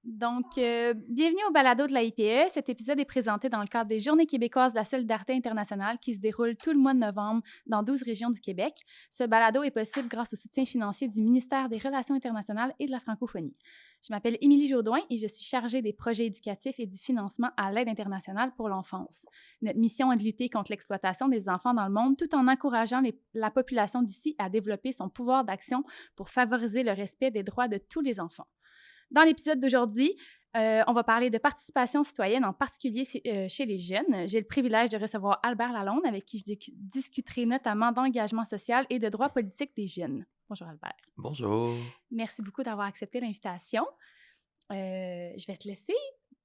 Bienvenue au balado de la IPE. Cet épisode est présenté dans le cadre des Journées québécoises de la solidarité internationale qui se déroulent tout le mois de novembre dans 12 régions du Québec. Ce balado est possible grâce au soutien financier du ministère des Relations internationales et de la francophonie. Je m'appelle Émilie Jaudoin et je suis chargée des projets éducatifs et du financement à l'aide internationale pour l'enfance. Notre mission est de lutter contre l'exploitation des enfants dans le monde tout en encourageant la population d'ici à développer son pouvoir d'action pour favoriser le respect des droits de tous les enfants. Dans l'épisode d'aujourd'hui, on va parler de participation citoyenne, en particulier chez les jeunes. J'ai le privilège de recevoir Albert Lalonde, avec qui je discuterai notamment d'engagement social et de droits politiques des jeunes. Bonjour Albert. Bonjour. Merci beaucoup d'avoir accepté l'invitation. Je vais te laisser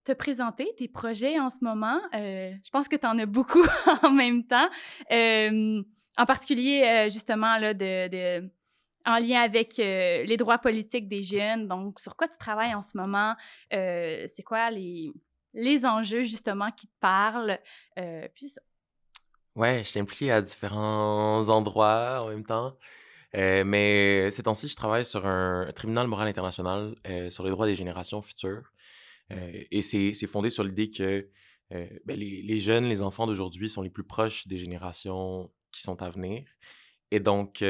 te présenter tes projets en ce moment. Je pense que tu en as beaucoup en même temps. En particulier, justement, là, en lien avec les droits politiques des jeunes. Donc, sur quoi tu travailles en ce moment? C'est quoi les enjeux, justement, qui te parlent? Puis ça. Ouais, je suis impliqué à différents endroits en même temps. Mais ces temps-ci, je travaille sur un tribunal moral international sur les droits des générations futures. Et c'est fondé sur l'idée que les jeunes, les enfants d'aujourd'hui sont les plus proches des générations qui sont à venir. Et donc,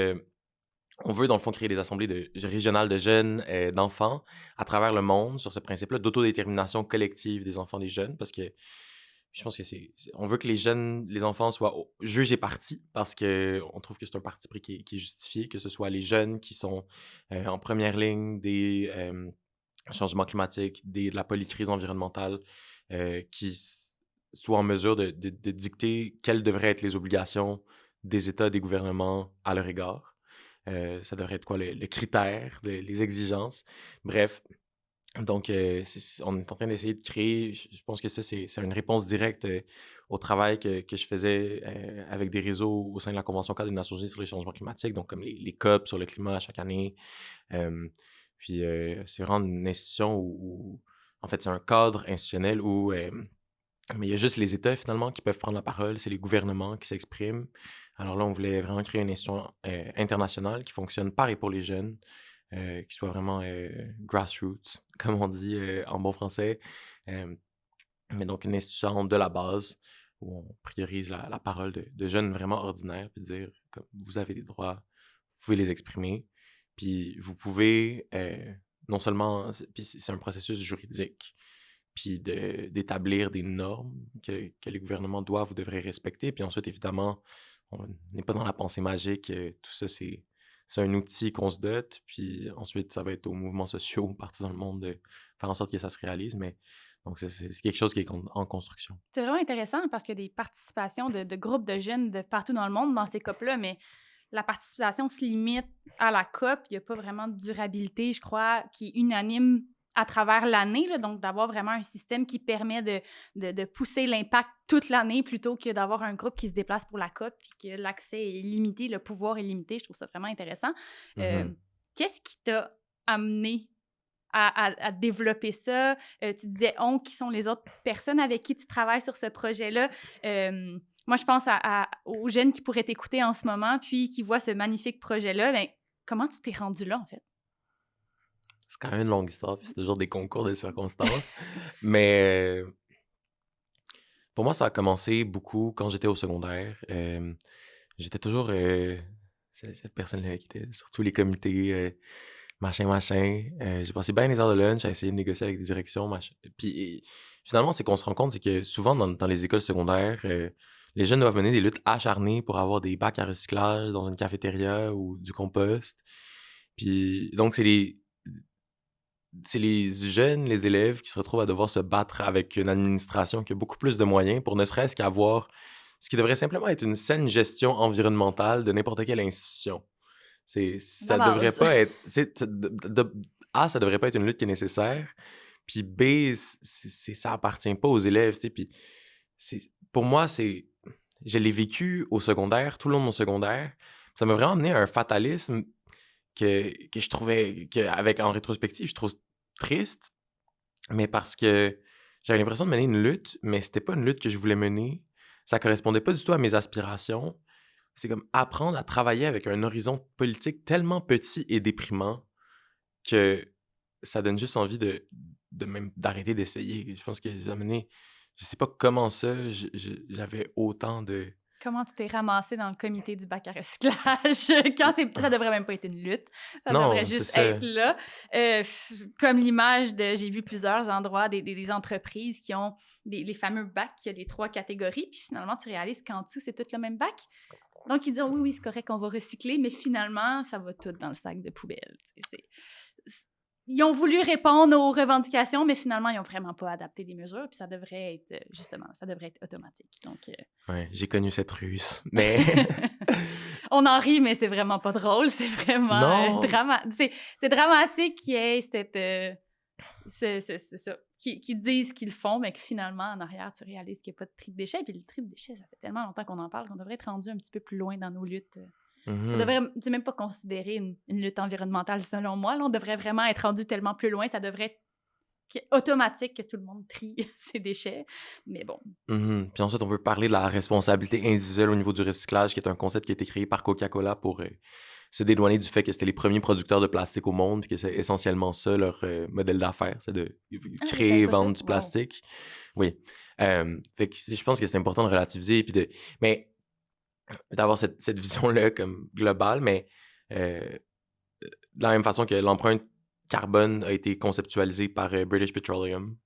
on veut, dans le fond, créer des assemblées régionales de jeunes, d'enfants à travers le monde sur ce principe-là d'autodétermination collective des enfants, des jeunes, parce que je pense que on veut que les jeunes, les enfants soient juges et partis, parce que on trouve que c'est un parti pris qui est justifié, que ce soit les jeunes qui sont en première ligne des changements climatiques, de la polycrise environnementale, soient en mesure de dicter quelles devraient être les obligations des États, des gouvernements à leur égard. Ça devrait être quoi le critère, les exigences. Bref, donc on est en train d'essayer de créer, je pense que ça, c'est une réponse directe au travail que je faisais avec des réseaux au sein de la Convention cadre des Nations unies sur les changements climatiques, donc comme les COP sur le climat chaque année. Puis c'est vraiment une institution en fait, c'est un cadre institutionnel où mais il y a juste les États, finalement, qui peuvent prendre la parole. C'est les gouvernements qui s'expriment. Alors là, on voulait vraiment créer une institution internationale qui fonctionne par et pour les jeunes, qui soit vraiment grassroots, comme on dit en bon français. Euh, mais donc, une institution de la base où on priorise la parole de jeunes vraiment ordinaires, puis dire, comme, vous avez des droits, vous pouvez les exprimer, puis vous pouvez, non seulement, puis c'est un processus juridique, puis d'établir des normes que les gouvernements doivent ou devraient respecter. Puis ensuite, évidemment, on n'est pas dans la pensée magique. Tout ça, c'est un outil qu'on se dote. Puis ensuite, ça va être aux mouvements sociaux partout dans le monde de faire en sorte que ça se réalise. Mais donc, c'est quelque chose qui est en construction. C'est vraiment intéressant parce qu'il y a des participations de groupes de jeunes de partout dans le monde dans ces COP-là, mais la participation se limite à la COP. Il n'y a pas vraiment de durabilité, je crois, qui est unanime à travers l'année. Là, donc, d'avoir vraiment un système qui permet de pousser l'impact toute l'année plutôt que d'avoir un groupe qui se déplace pour la COP et que l'accès est limité, le pouvoir est limité. Je trouve ça vraiment intéressant. Mhm. Qu'est-ce qui t'a amené à développer ça? Tu disais « on », qui sont les autres personnes avec qui tu travailles sur ce projet-là. Moi, je pense aux jeunes qui pourraient t'écouter en ce moment, puis qui voient ce magnifique projet-là. Ben, comment tu t'es rendu là, en fait? C'est quand même une longue histoire, puis c'est toujours des concours de circonstances. Mais pour moi, ça a commencé beaucoup quand j'étais au secondaire. J'étais toujours cette personne-là qui était sur tous les comités, machin. J'ai passé bien les heures de lunch à essayer de négocier avec des directions, machin. Puis finalement, c'est qu'on se rend compte, c'est que souvent dans les écoles secondaires, les jeunes doivent mener des luttes acharnées pour avoir des bacs à recyclage dans une cafétéria ou du compost. Puis donc, c'est les jeunes, les élèves qui se retrouvent à devoir se battre avec une administration qui a beaucoup plus de moyens pour ne serait-ce qu'avoir ce qui devrait simplement être une saine gestion environnementale de n'importe quelle institution. La Ça devrait base. pas être. A, ça devrait pas être une lutte qui est nécessaire. Puis B, ça appartient pas aux élèves. Tu sais, puis pour moi, je l'ai vécu au secondaire, tout le long de mon secondaire. Ça m'a vraiment amené à un fatalisme que je trouvais, en rétrospective, je trouve triste, mais parce que j'avais l'impression de mener une lutte, mais c'était pas une lutte que je voulais mener. Ça correspondait pas du tout à mes aspirations. C'est comme apprendre à travailler avec un horizon politique tellement petit et déprimant que ça donne juste envie même d'arrêter d'essayer. Je pense que j'ai amené, je sais pas comment ça, j'avais autant de... Comment tu t'es ramassé dans le comité du bac à recyclage quand ça devrait même pas être une lutte, ça devrait Non, c'est juste ça. être là. Comme l'image de, j'ai vu plusieurs endroits, des entreprises qui ont les fameux bacs, qui a les 3 catégories, puis finalement, tu réalises qu'en dessous, c'est tout le même bac. Donc, ils disent, oui, oui, c'est correct, on va recycler, mais finalement, ça va tout dans le sac de poubelle. Ils ont voulu répondre aux revendications, mais finalement, ils n'ont vraiment pas adapté les mesures, puis ça devrait être, justement, ça devrait être automatique. Donc, Ouais, j'ai connu cette ruse, mais... on en rit, mais c'est vraiment pas drôle. C'est vraiment Non! c'est dramatique qu'il y ait c'est ça. Qui disent qu'ils le font, mais que finalement, en arrière, tu réalises qu'il n'y a pas de tri de déchets. Puis le tri de déchets, ça fait tellement longtemps qu'on en parle qu'on devrait être rendu un petit peu plus loin dans nos luttes. Ça Mhm. devrait, c'est même pas considéré une lutte environnementale, selon moi. Là, on devrait vraiment être rendu tellement plus loin. Ça devrait être automatique que tout le monde trie ses déchets. Mais bon. Mhm. Puis ensuite, on peut parler de la responsabilité individuelle au niveau du recyclage, qui est un concept qui a été créé par Coca-Cola pour se dédouaner du fait que c'était les premiers producteurs de plastique au monde, puis que c'est essentiellement ça leur modèle d'affaires, c'est de Ah, je créer savais et pas ça. vendre du Wow. plastique. Oui. Fait que je pense que c'est important de relativiser, puis mais d'avoir cette vision-là comme globale, mais de la même façon que l'empreinte carbone a été conceptualisée par British Petroleum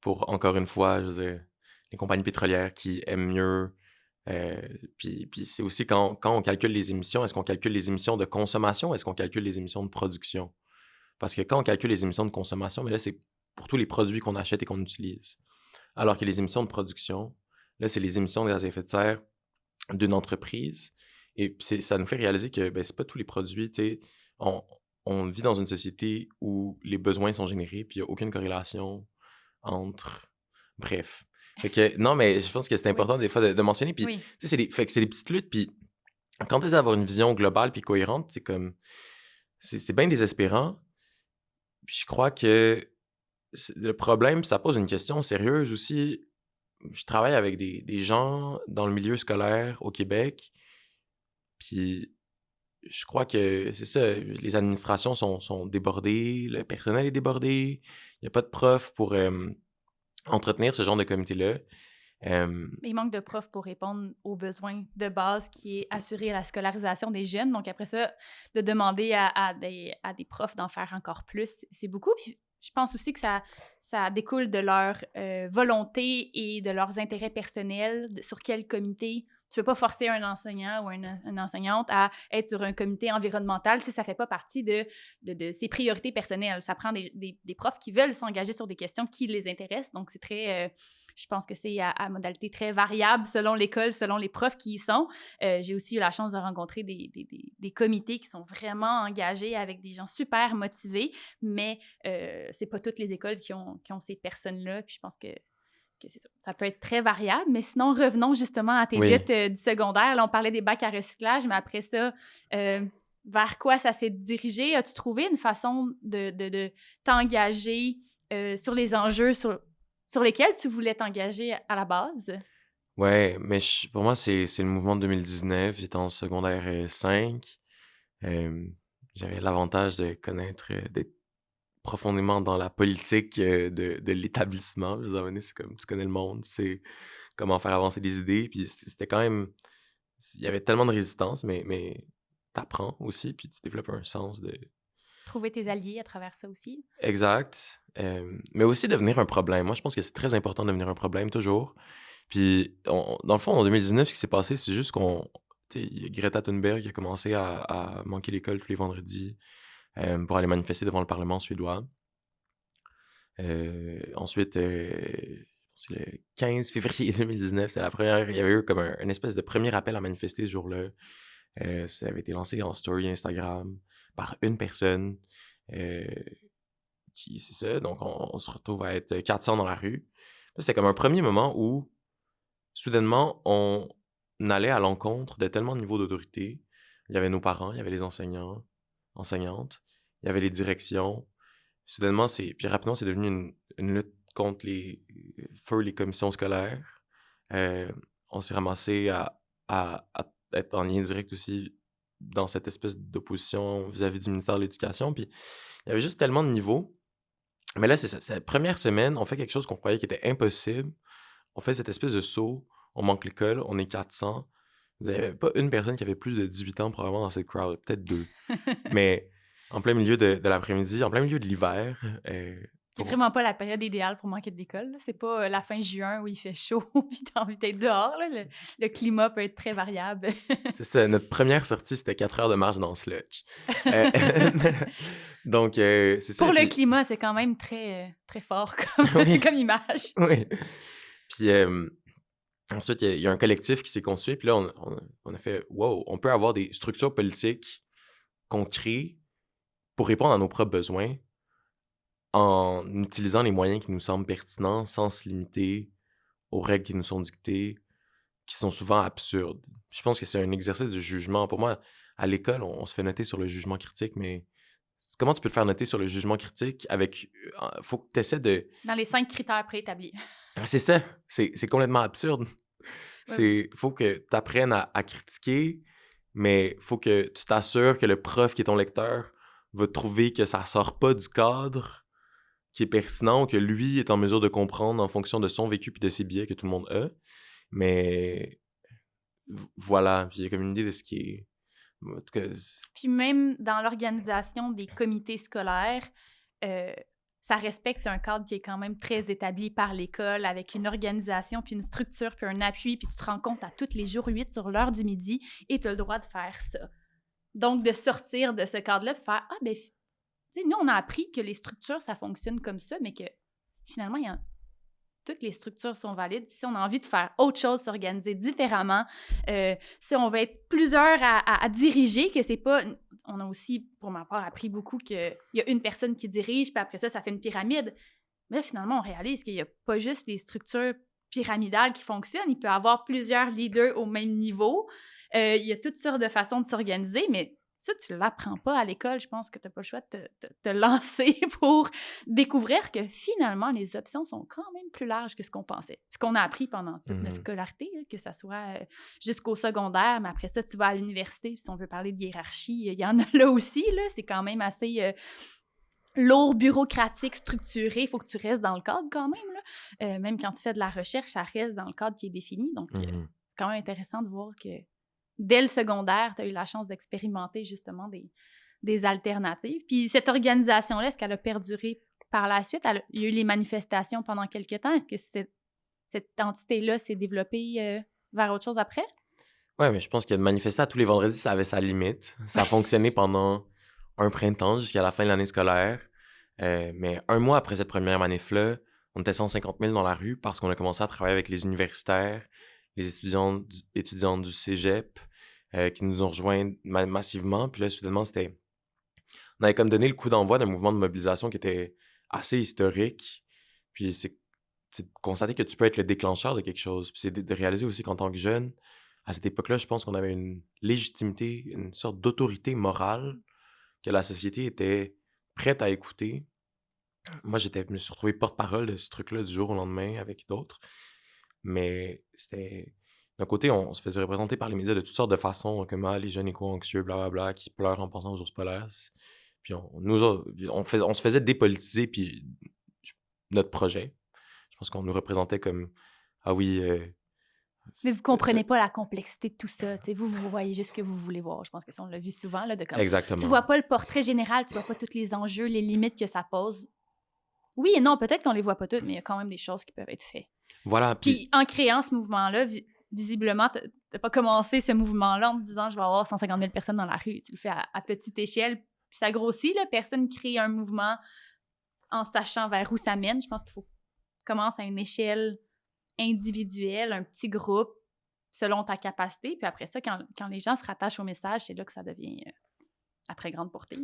pour, encore une fois, je veux dire, les compagnies pétrolières qui aiment mieux. Puis c'est aussi quand on calcule les émissions, est-ce qu'on calcule les émissions de consommation ou est-ce qu'on calcule les émissions de production? Parce que quand on calcule les émissions de consommation, mais là, c'est pour tous les produits qu'on achète et qu'on utilise. Alors que les émissions de production, là, c'est les émissions de gaz à effet de serre d'une entreprise. Et puis ça nous fait réaliser que ben, c'est pas tous les produits, tu sais, on vit dans une société où les besoins sont générés, puis il n'y a aucune corrélation entre... Bref. Fait que, non, mais je pense que c'est Oui. important des fois de mentionner. Puis, tu Oui. sais, fait que c'est des petites luttes. Puis, quand tu essaies d'avoir une vision globale puis cohérente, c'est comme... C'est bien désespérant. Puis, je crois que le problème, ça pose une question sérieuse aussi. Je travaille avec des gens dans le milieu scolaire au Québec. Puis, je crois que c'est ça. Les administrations sont débordées. Le personnel est débordé. Il n'y a pas de profs pour entretenir ce genre de comité-là. Mais il manque de profs pour répondre aux besoins de base qui est assurer la scolarisation des jeunes. Donc, après ça, de demander à des profs d'en faire encore plus, c'est beaucoup. Puis, je pense aussi que ça découle de leur volonté et de leurs intérêts personnels, sur quel comité. Tu ne peux pas forcer un enseignant ou une enseignante à être sur un comité environnemental si ça ne fait pas partie de ses priorités personnelles. Ça prend des profs qui veulent s'engager sur des questions qui les intéressent. Donc, c'est très... je pense que c'est à modalité très variable selon l'école, selon les profs qui y sont. J'ai aussi eu la chance de rencontrer des comités qui sont vraiment engagés avec des gens super motivés, mais c'est pas toutes les écoles qui ont ces personnes-là. Puis je pense que c'est ça. Ça peut être très variable, mais sinon, revenons justement à tes oui. luttes du secondaire. Là, on parlait des bacs à recyclage, mais après ça, vers quoi ça s'est dirigé? As-tu trouvé une façon de t'engager sur les enjeux sur lesquels tu voulais t'engager à la base? Ouais, mais pour moi, c'est le mouvement de 2019. J'étais en secondaire 5. J'avais l'avantage de connaître, d'être profondément dans la politique de l'établissement. Je veux dire, c'est comme tu connais le monde, tu sais comment faire avancer les idées. Puis c'était quand même. Il y avait tellement de résistance, mais t'apprends aussi, puis tu développes un sens de. Trouver tes alliés à travers ça aussi? Exact. Mais aussi devenir un problème. Moi, je pense que c'est très important de devenir un problème, toujours. Puis, dans le fond, en 2019, ce qui s'est passé, c'est juste qu'on... tu sais, il y a Greta Thunberg qui a commencé à manquer l'école tous les vendredis pour aller manifester devant le Parlement suédois. Ensuite, c'est le 15 février 2019, c'est la première... Il y avait eu comme une espèce de premier appel à manifester ce jour-là. Ça avait été lancé en story Instagram par une personne. C'est ça, donc on se retrouve à être 400 dans la rue. Là, c'était comme un premier moment où, soudainement, on allait à l'encontre de tellement de niveaux d'autorité. Il y avait nos parents, il y avait les enseignants, enseignantes, il y avait les directions. Soudainement, puis rapidement, c'est devenu une lutte contre les commissions scolaires. On s'est ramassé à être en lien direct aussi dans cette espèce d'opposition vis-à-vis du ministère de l'Éducation. Puis il y avait juste tellement de niveaux Mais là, c'est ça. C'est la première semaine, on fait quelque chose qu'on croyait qui était impossible. On fait cette espèce de saut. On manque l'école. On est 400. Il n'y avait pas une personne qui avait plus de 18 ans probablement dans cette crowd. Peut-être deux. Mais en plein milieu de l'après-midi, en plein milieu de l'hiver, C'est vraiment pas la période idéale pour manquer de l'école. Là. C'est pas la fin juin où il fait chaud puis t'as envie d'être dehors. Là. Le climat peut être très variable. c'est ça. Notre première sortie, c'était 4 heures de marche dans le sludge. Euh, donc, c'est ça. Pour le Puis, climat, c'est quand même très, très fort comme, oui, comme image. oui. Puis ensuite, il y a un collectif qui s'est constitué. Puis là, on a fait, wow, on peut avoir des structures politiques qu'on crée pour répondre à nos propres besoins en utilisant les moyens qui nous semblent pertinents sans se limiter aux règles qui nous sont dictées, qui sont souvent absurdes. Je pense que c'est un exercice de jugement. Pour moi, à l'école, on se fait noter sur le jugement critique, mais comment tu peux te faire noter sur le jugement critique avec... faut que tu essaies de... Dans les 5 critères préétablis. C'est ça. C'est complètement absurde. Ouais. Faut que tu apprennes à critiquer, mais faut que tu t'assures que le prof qui est ton lecteur va trouver que ça sort pas du cadre qui est pertinent ou que lui est en mesure de comprendre en fonction de son vécu puis de ses biais que tout le monde a. Mais voilà, puis il y a comme une idée de ce qui est... En tout cas, Puis même dans l'organisation des comités scolaires, ça respecte un cadre qui est quand même très établi par l'école, avec une organisation, puis une structure, puis un appui, puis tu te rends compte à tous les jours 8 sur l'heure du midi, et tu as le droit de faire ça. Donc, de sortir de ce cadre-là, puis faire « Ah, ben, tu sais, nous, on a appris que les structures, ça fonctionne comme ça, mais que finalement, toutes les structures sont valides. Puis si on a envie de faire autre chose, s'organiser différemment, si on va être plusieurs à diriger, que c'est pas... On a aussi, pour ma part, appris beaucoup qu'il y a une personne qui dirige, puis après ça, ça fait une pyramide. Mais là, finalement, on réalise qu'il n'y a pas juste les structures pyramidales qui fonctionnent. Il peut y avoir plusieurs leaders au même niveau. Il y a toutes sortes de façons de s'organiser, mais ça, tu ne l'apprends pas à l'école. Je pense que tu n'as pas le choix de te lancer pour découvrir que finalement, les options sont quand même plus larges que ce qu'on pensait. Ce qu'on a appris pendant toute notre scolarité, là, que ça soit jusqu'au secondaire, mais après ça, tu vas à l'université, puis si on veut parler de hiérarchie, il y en a là aussi. Là, c'est quand même assez... lourd, bureaucratique, structuré, il faut que tu restes dans le cadre quand même. Là. Même quand tu fais de la recherche, ça reste dans le cadre qui est défini. Donc, c'est quand même intéressant de voir que dès le secondaire, tu as eu la chance d'expérimenter justement des alternatives. Puis cette organisation-là, est-ce qu'elle a perduré par la suite? Il y a eu les manifestations pendant quelques temps. Est-ce que cette entité-là s'est développée vers autre chose après? Ouais, mais je pense que de manifester à tous les vendredis, ça avait sa limite. Ça a fonctionné pendant un printemps jusqu'à la fin de l'année scolaire. Mais un mois après cette première manif-là, on était 150 000 dans la rue parce qu'on a commencé à travailler avec les universitaires, les étudiantes du cégep qui nous ont rejoints massivement. Puis là, soudainement, on avait comme donné le coup d'envoi d'un mouvement de mobilisation qui était assez historique. Puis c'est de constater que tu peux être le déclencheur de quelque chose. Puis c'est de réaliser aussi qu'en tant que jeune, à cette époque-là, je pense qu'on avait une légitimité, une sorte d'autorité morale que la société était prête à écouter. Moi, je me suis retrouvé porte-parole de ce truc-là du jour au lendemain avec d'autres. Mais c'était... D'un côté, on se faisait représenter par les médias de toutes sortes de façons, comme les jeunes éco-anxieux, blablabla, qui pleurent en pensant aux ours polaires. Puis on se faisait dépolitiser, puis notre projet. Je pense qu'on nous représentait comme, ah oui... Mais vous comprenez pas la complexité de tout ça. Vous voyez juste ce que vous voulez voir. Je pense que ça, on l'a vu souvent, là, de comme... Exactement. Tu vois pas le portrait général, tu vois pas tous les enjeux, les limites que ça pose. Oui et non, peut-être qu'on les voit pas toutes, mais il y a quand même des choses qui peuvent être faites. Voilà, Puis en créant ce mouvement-là, visiblement, t'as pas commencé ce mouvement-là en te disant « je vais avoir 150 000 personnes dans la rue ». Tu le fais à petite échelle, puis ça grossit, là. Personne crée un mouvement en sachant vers où ça mène. Je pense qu'il faut commencer à une échelle individuelle, un petit groupe, selon ta capacité. Puis après ça, quand les gens se rattachent au message, c'est là que ça devient à très grande portée.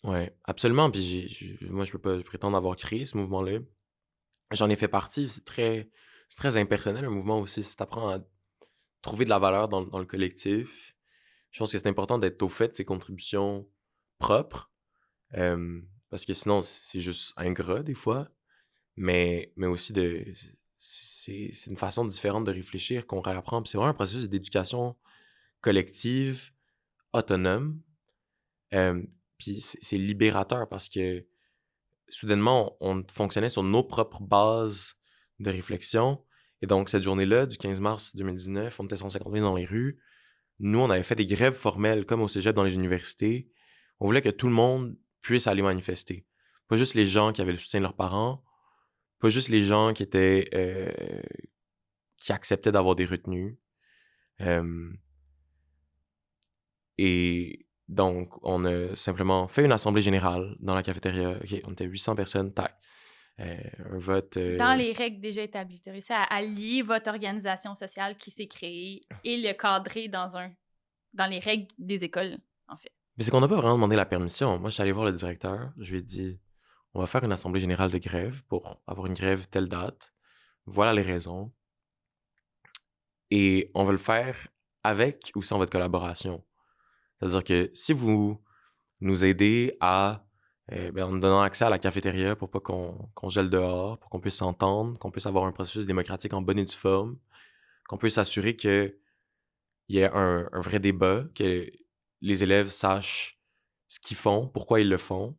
Oui, absolument. Puis moi, je peux pas prétendre avoir créé ce mouvement-là. J'en ai fait partie. C'est très impersonnel, un mouvement aussi. Si tu apprends à trouver de la valeur dans le collectif, je pense que c'est important d'être au fait de ses contributions propres. Parce que sinon, c'est juste ingrat des fois. Mais aussi c'est une façon différente de réfléchir qu'on réapprend. Puis c'est vraiment un processus d'éducation collective, autonome. Puis c'est libérateur parce que soudainement, on fonctionnait sur nos propres bases de réflexion. Et donc, cette journée-là, du 15 mars 2019, on était 150 000 dans les rues. Nous, on avait fait des grèves formelles, comme au cégep dans les universités. On voulait que tout le monde puisse aller manifester. Pas juste les gens qui avaient le soutien de leurs parents, pas juste les gens qui acceptaient d'avoir des retenues. Euh, et donc, on a simplement fait une assemblée générale dans la cafétéria. OK, on était 800 personnes, tac. Un vote... Dans les règles déjà établies. Tu as réussi à lier votre organisation sociale qui s'est créée et le cadrer dans les règles des écoles, en fait. Mais c'est qu'on n'a pas vraiment demandé la permission. Moi, je suis allé voir le directeur. Je lui ai dit, on va faire une assemblée générale de grève pour avoir une grève telle date. Voilà les raisons. Et on va le faire avec ou sans votre collaboration. C'est-à-dire que si vous nous aidez en nous donnant accès à la cafétéria pour pas qu'on gèle dehors, pour qu'on puisse s'entendre, qu'on puisse avoir un processus démocratique en bonne et due forme, qu'on puisse s'assurer qu'il y ait un vrai débat, que les élèves sachent ce qu'ils font, pourquoi ils le font,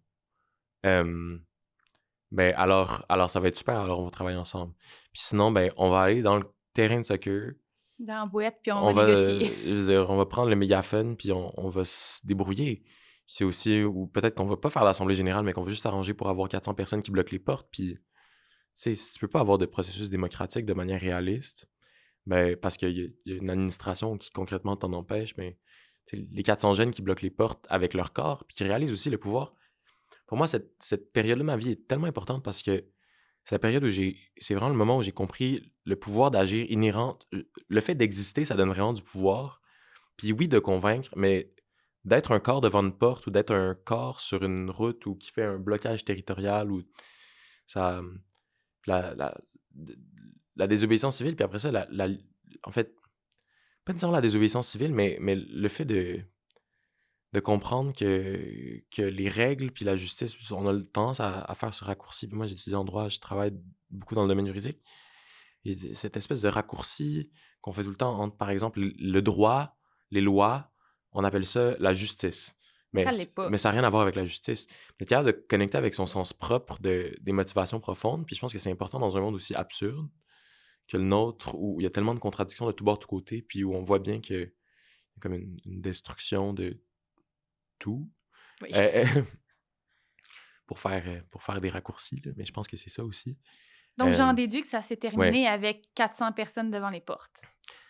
alors ça va être super, alors on va travailler ensemble. Puis sinon, on va aller dans le terrain de soccer. Dans la boîte, puis on va négocier. Je veux dire, on va prendre le mégaphone, puis on va se débrouiller. C'est aussi, ou peut-être qu'on va pas faire l'assemblée générale, mais qu'on va juste s'arranger pour avoir 400 personnes qui bloquent les portes. Puis, tu sais, si tu peux pas avoir de processus démocratique de manière réaliste, parce qu'il y a une administration qui concrètement t'en empêche, mais les 400 jeunes qui bloquent les portes avec leur corps, puis qui réalisent aussi le pouvoir. Pour moi, cette période-là de ma vie est tellement importante parce que c'est la période où c'est vraiment le moment où j'ai compris le pouvoir d'agir inhérent. Le fait d'exister, ça donne vraiment du pouvoir. Puis oui, de convaincre, mais d'être un corps devant une porte ou d'être un corps sur une route ou qui fait un blocage territorial ou ça. La, la désobéissance civile, puis après ça, en fait, pas nécessairement la désobéissance civile, mais le fait de comprendre que les règles puis la justice, on a le tendance à faire ce raccourci. Puis moi, j'étudie en droit, je travaille beaucoup dans le domaine juridique. Et cette espèce de raccourci qu'on fait tout le temps entre, par exemple, le droit, les lois, on appelle ça la justice. Ça l'est pas. Mais ça n'a rien à voir avec la justice. D'être capable de connecter avec son sens propre des motivations profondes. Puis je pense que c'est important dans un monde aussi absurde que le nôtre, où il y a tellement de contradictions de tous bords, de tous côtés, puis où on voit bien qu'il y a comme une destruction de tout. Oui. Pour faire des raccourcis, là. Mais je pense que c'est ça aussi. Donc, j'en déduis que ça s'est terminé avec 400 personnes devant les portes.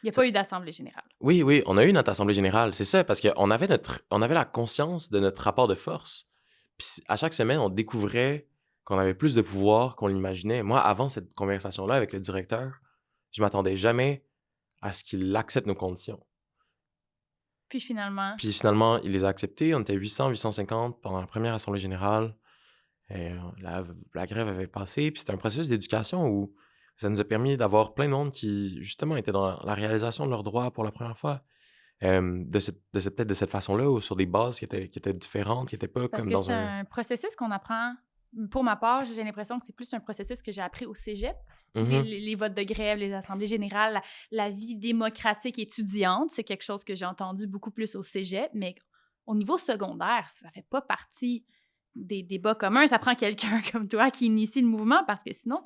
Il n'y a pas eu d'assemblée générale. Oui, on a eu notre assemblée générale, c'est ça, parce qu'on avait la conscience de notre rapport de force. Puis à chaque semaine, on découvrait qu'on avait plus de pouvoir qu'on l'imaginait. Moi, avant cette conversation-là avec le directeur, je m'attendais jamais à ce qu'il accepte nos conditions. Puis finalement, il les a acceptés. On était 800, 850 pendant la première assemblée générale. La grève avait passé, puis c'était un processus d'éducation où ça nous a permis d'avoir plein de monde qui, justement, étaient dans la réalisation de leurs droits pour la première fois. Peut-être de cette façon-là, ou sur des bases qui étaient différentes, qui n'étaient pas parce comme que dans c'est un processus qu'on apprend. Pour ma part, j'ai l'impression que c'est plus un processus que j'ai appris au cégep. Les votes de grève, les assemblées générales, la vie démocratique étudiante, c'est quelque chose que j'ai entendu beaucoup plus au cégep, mais au niveau secondaire, ça fait pas partie des débats communs. Ça prend quelqu'un comme toi qui initie le mouvement parce que sinon,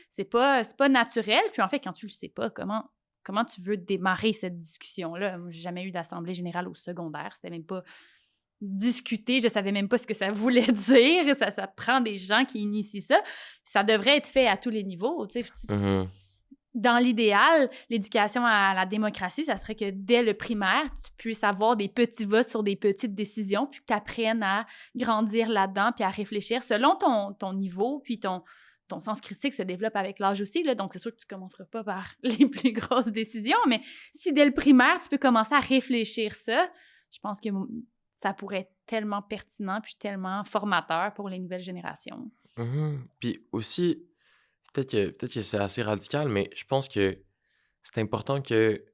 c'est pas naturel. Puis en fait, quand tu le sais pas, comment tu veux démarrer cette discussion-là? Moi, j'ai jamais eu d'assemblée générale au secondaire. C'était même pas discuter. Je savais même pas ce que ça voulait dire. Ça prend des gens qui initient ça. Puis ça devrait être fait à tous les niveaux. Tu sais. Dans l'idéal, l'éducation à la démocratie, ça serait que dès le primaire, tu puisses avoir des petits votes sur des petites décisions, puis que tu apprennes à grandir là-dedans, puis à réfléchir selon ton niveau, puis ton sens critique se développe avec l'âge aussi. Là, donc, c'est sûr que tu ne commenceras pas par les plus grosses décisions, mais si dès le primaire, tu peux commencer à réfléchir ça, je pense que ça pourrait être tellement pertinent puis tellement formateur pour les nouvelles générations. Puis aussi, peut-être que c'est assez radical, mais je pense que c'est important que...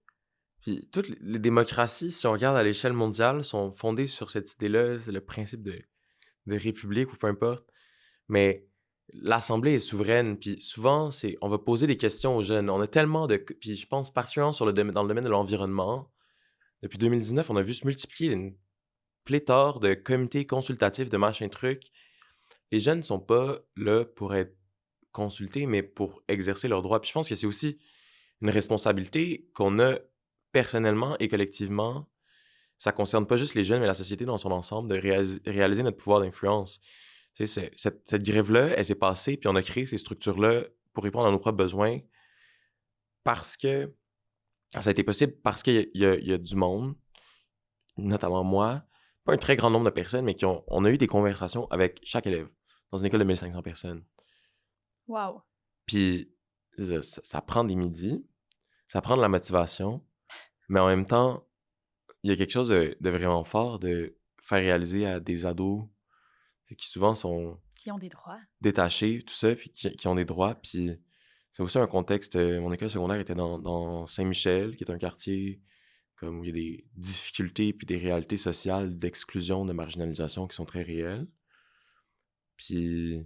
Puis toutes les démocraties, si on regarde à l'échelle mondiale, sont fondées sur cette idée-là, c'est le principe de république ou peu importe. Mais l'Assemblée est souveraine, puis souvent, on va poser des questions aux jeunes. On a tellement de... Puis je pense particulièrement dans le domaine de l'environnement. Depuis 2019, on a vu se multiplier une pléthore de comités consultatifs, de machin trucs, les jeunes ne sont pas là pour être consultés, mais pour exercer leurs droits. Puis je pense que c'est aussi une responsabilité qu'on a personnellement et collectivement. Ça concerne pas juste les jeunes, mais la société dans son ensemble, de réaliser notre pouvoir d'influence. Tu sais, cette grève-là, elle s'est passée, puis on a créé ces structures-là pour répondre à nos propres besoins parce que ça a été possible, parce qu'il y a du monde, notamment moi, pas un très grand nombre de personnes, mais on a eu des conversations avec chaque élève dans une école de 1500 personnes. Wow. Puis ça prend des midis, ça prend de la motivation, mais en même temps, il y a quelque chose de vraiment fort de faire réaliser à des ados qui souvent sont Qui ont des droits. détachés, tout ça, puis qui ont des droits. Puis c'est aussi un contexte. Mon école secondaire était dans Saint-Michel, qui est un quartier comme où il y a des difficultés puis des réalités sociales d'exclusion, de marginalisation qui sont très réelles. Puis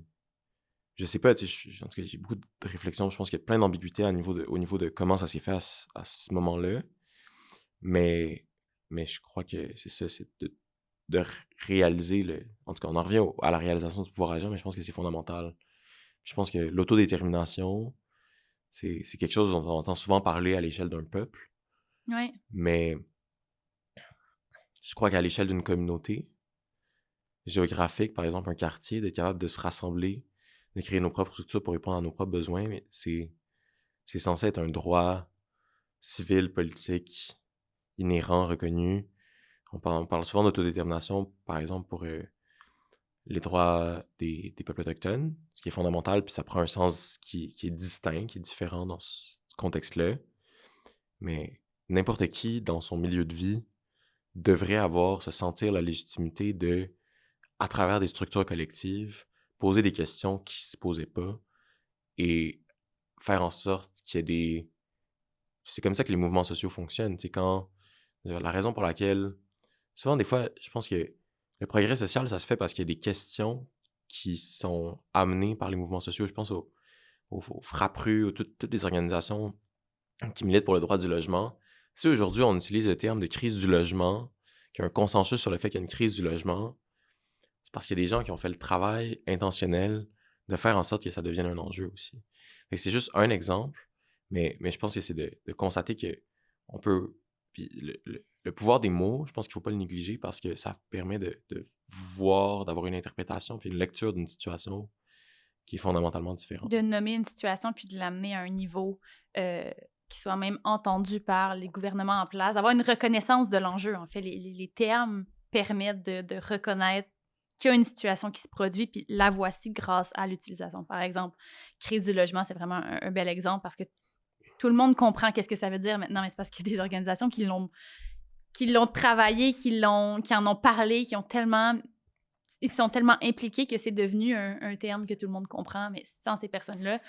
je sais pas, tu sais, en tout cas, j'ai beaucoup de réflexions. Je pense qu'il y a plein d'ambiguïtés au niveau de comment ça s'est fait à ce moment-là. Mais je crois que c'est ça, c'est de réaliser en tout cas, on en revient à la réalisation du pouvoir agent, mais je pense que c'est fondamental. Je pense que l'autodétermination, c'est quelque chose dont on entend souvent parler à l'échelle d'un peuple. Oui. Mais je crois qu'à l'échelle d'une communauté géographique, par exemple un quartier, d'être capable de se rassembler, de créer nos propres structures pour répondre à nos propres besoins, mais c'est censé être un droit civil, politique, inhérent, reconnu. On parle souvent d'autodétermination, par exemple, pour les droits des peuples autochtones, ce qui est fondamental, puis ça prend un sens qui est distinct, qui est différent dans ce contexte-là. Mais n'importe qui, dans son milieu de vie, devrait se sentir la légitimité de, à travers des structures collectives, poser des questions qui ne se posaient pas et faire en sorte qu'il y ait des... C'est comme ça que les mouvements sociaux fonctionnent. C'est quand... La raison pour laquelle... Souvent, des fois, je pense que le progrès social, ça se fait parce qu'il y a des questions qui sont amenées par les mouvements sociaux. Je pense aux Frappru, toutes les organisations qui militent pour le droit du logement. Si aujourd'hui, on utilise le terme de crise du logement, qu'il y a un consensus sur le fait qu'il y a une crise du logement, c'est parce qu'il y a des gens qui ont fait le travail intentionnel de faire en sorte que ça devienne un enjeu aussi. Fait que c'est juste un exemple, mais je pense que c'est de constater qu'on peut... Puis le pouvoir des mots, je pense qu'il ne faut pas le négliger parce que ça permet de voir, d'avoir une interprétation puis une lecture d'une situation qui est fondamentalement différente. De nommer une situation puis de l'amener à un niveau qui soit même entendu par les gouvernements en place, d'avoir une reconnaissance de l'enjeu. En fait, les termes permettent de reconnaître qu'il y a une situation qui se produit, puis la voici grâce à l'utilisation. Par exemple, crise du logement, c'est vraiment un bel exemple parce que tout le monde comprend qu'est-ce que ça veut dire maintenant, mais c'est parce qu'il y a des organisations qui l'ont travaillé, qui en ont parlé, ils sont tellement impliqués que c'est devenu un terme que tout le monde comprend, mais sans ces personnes-là,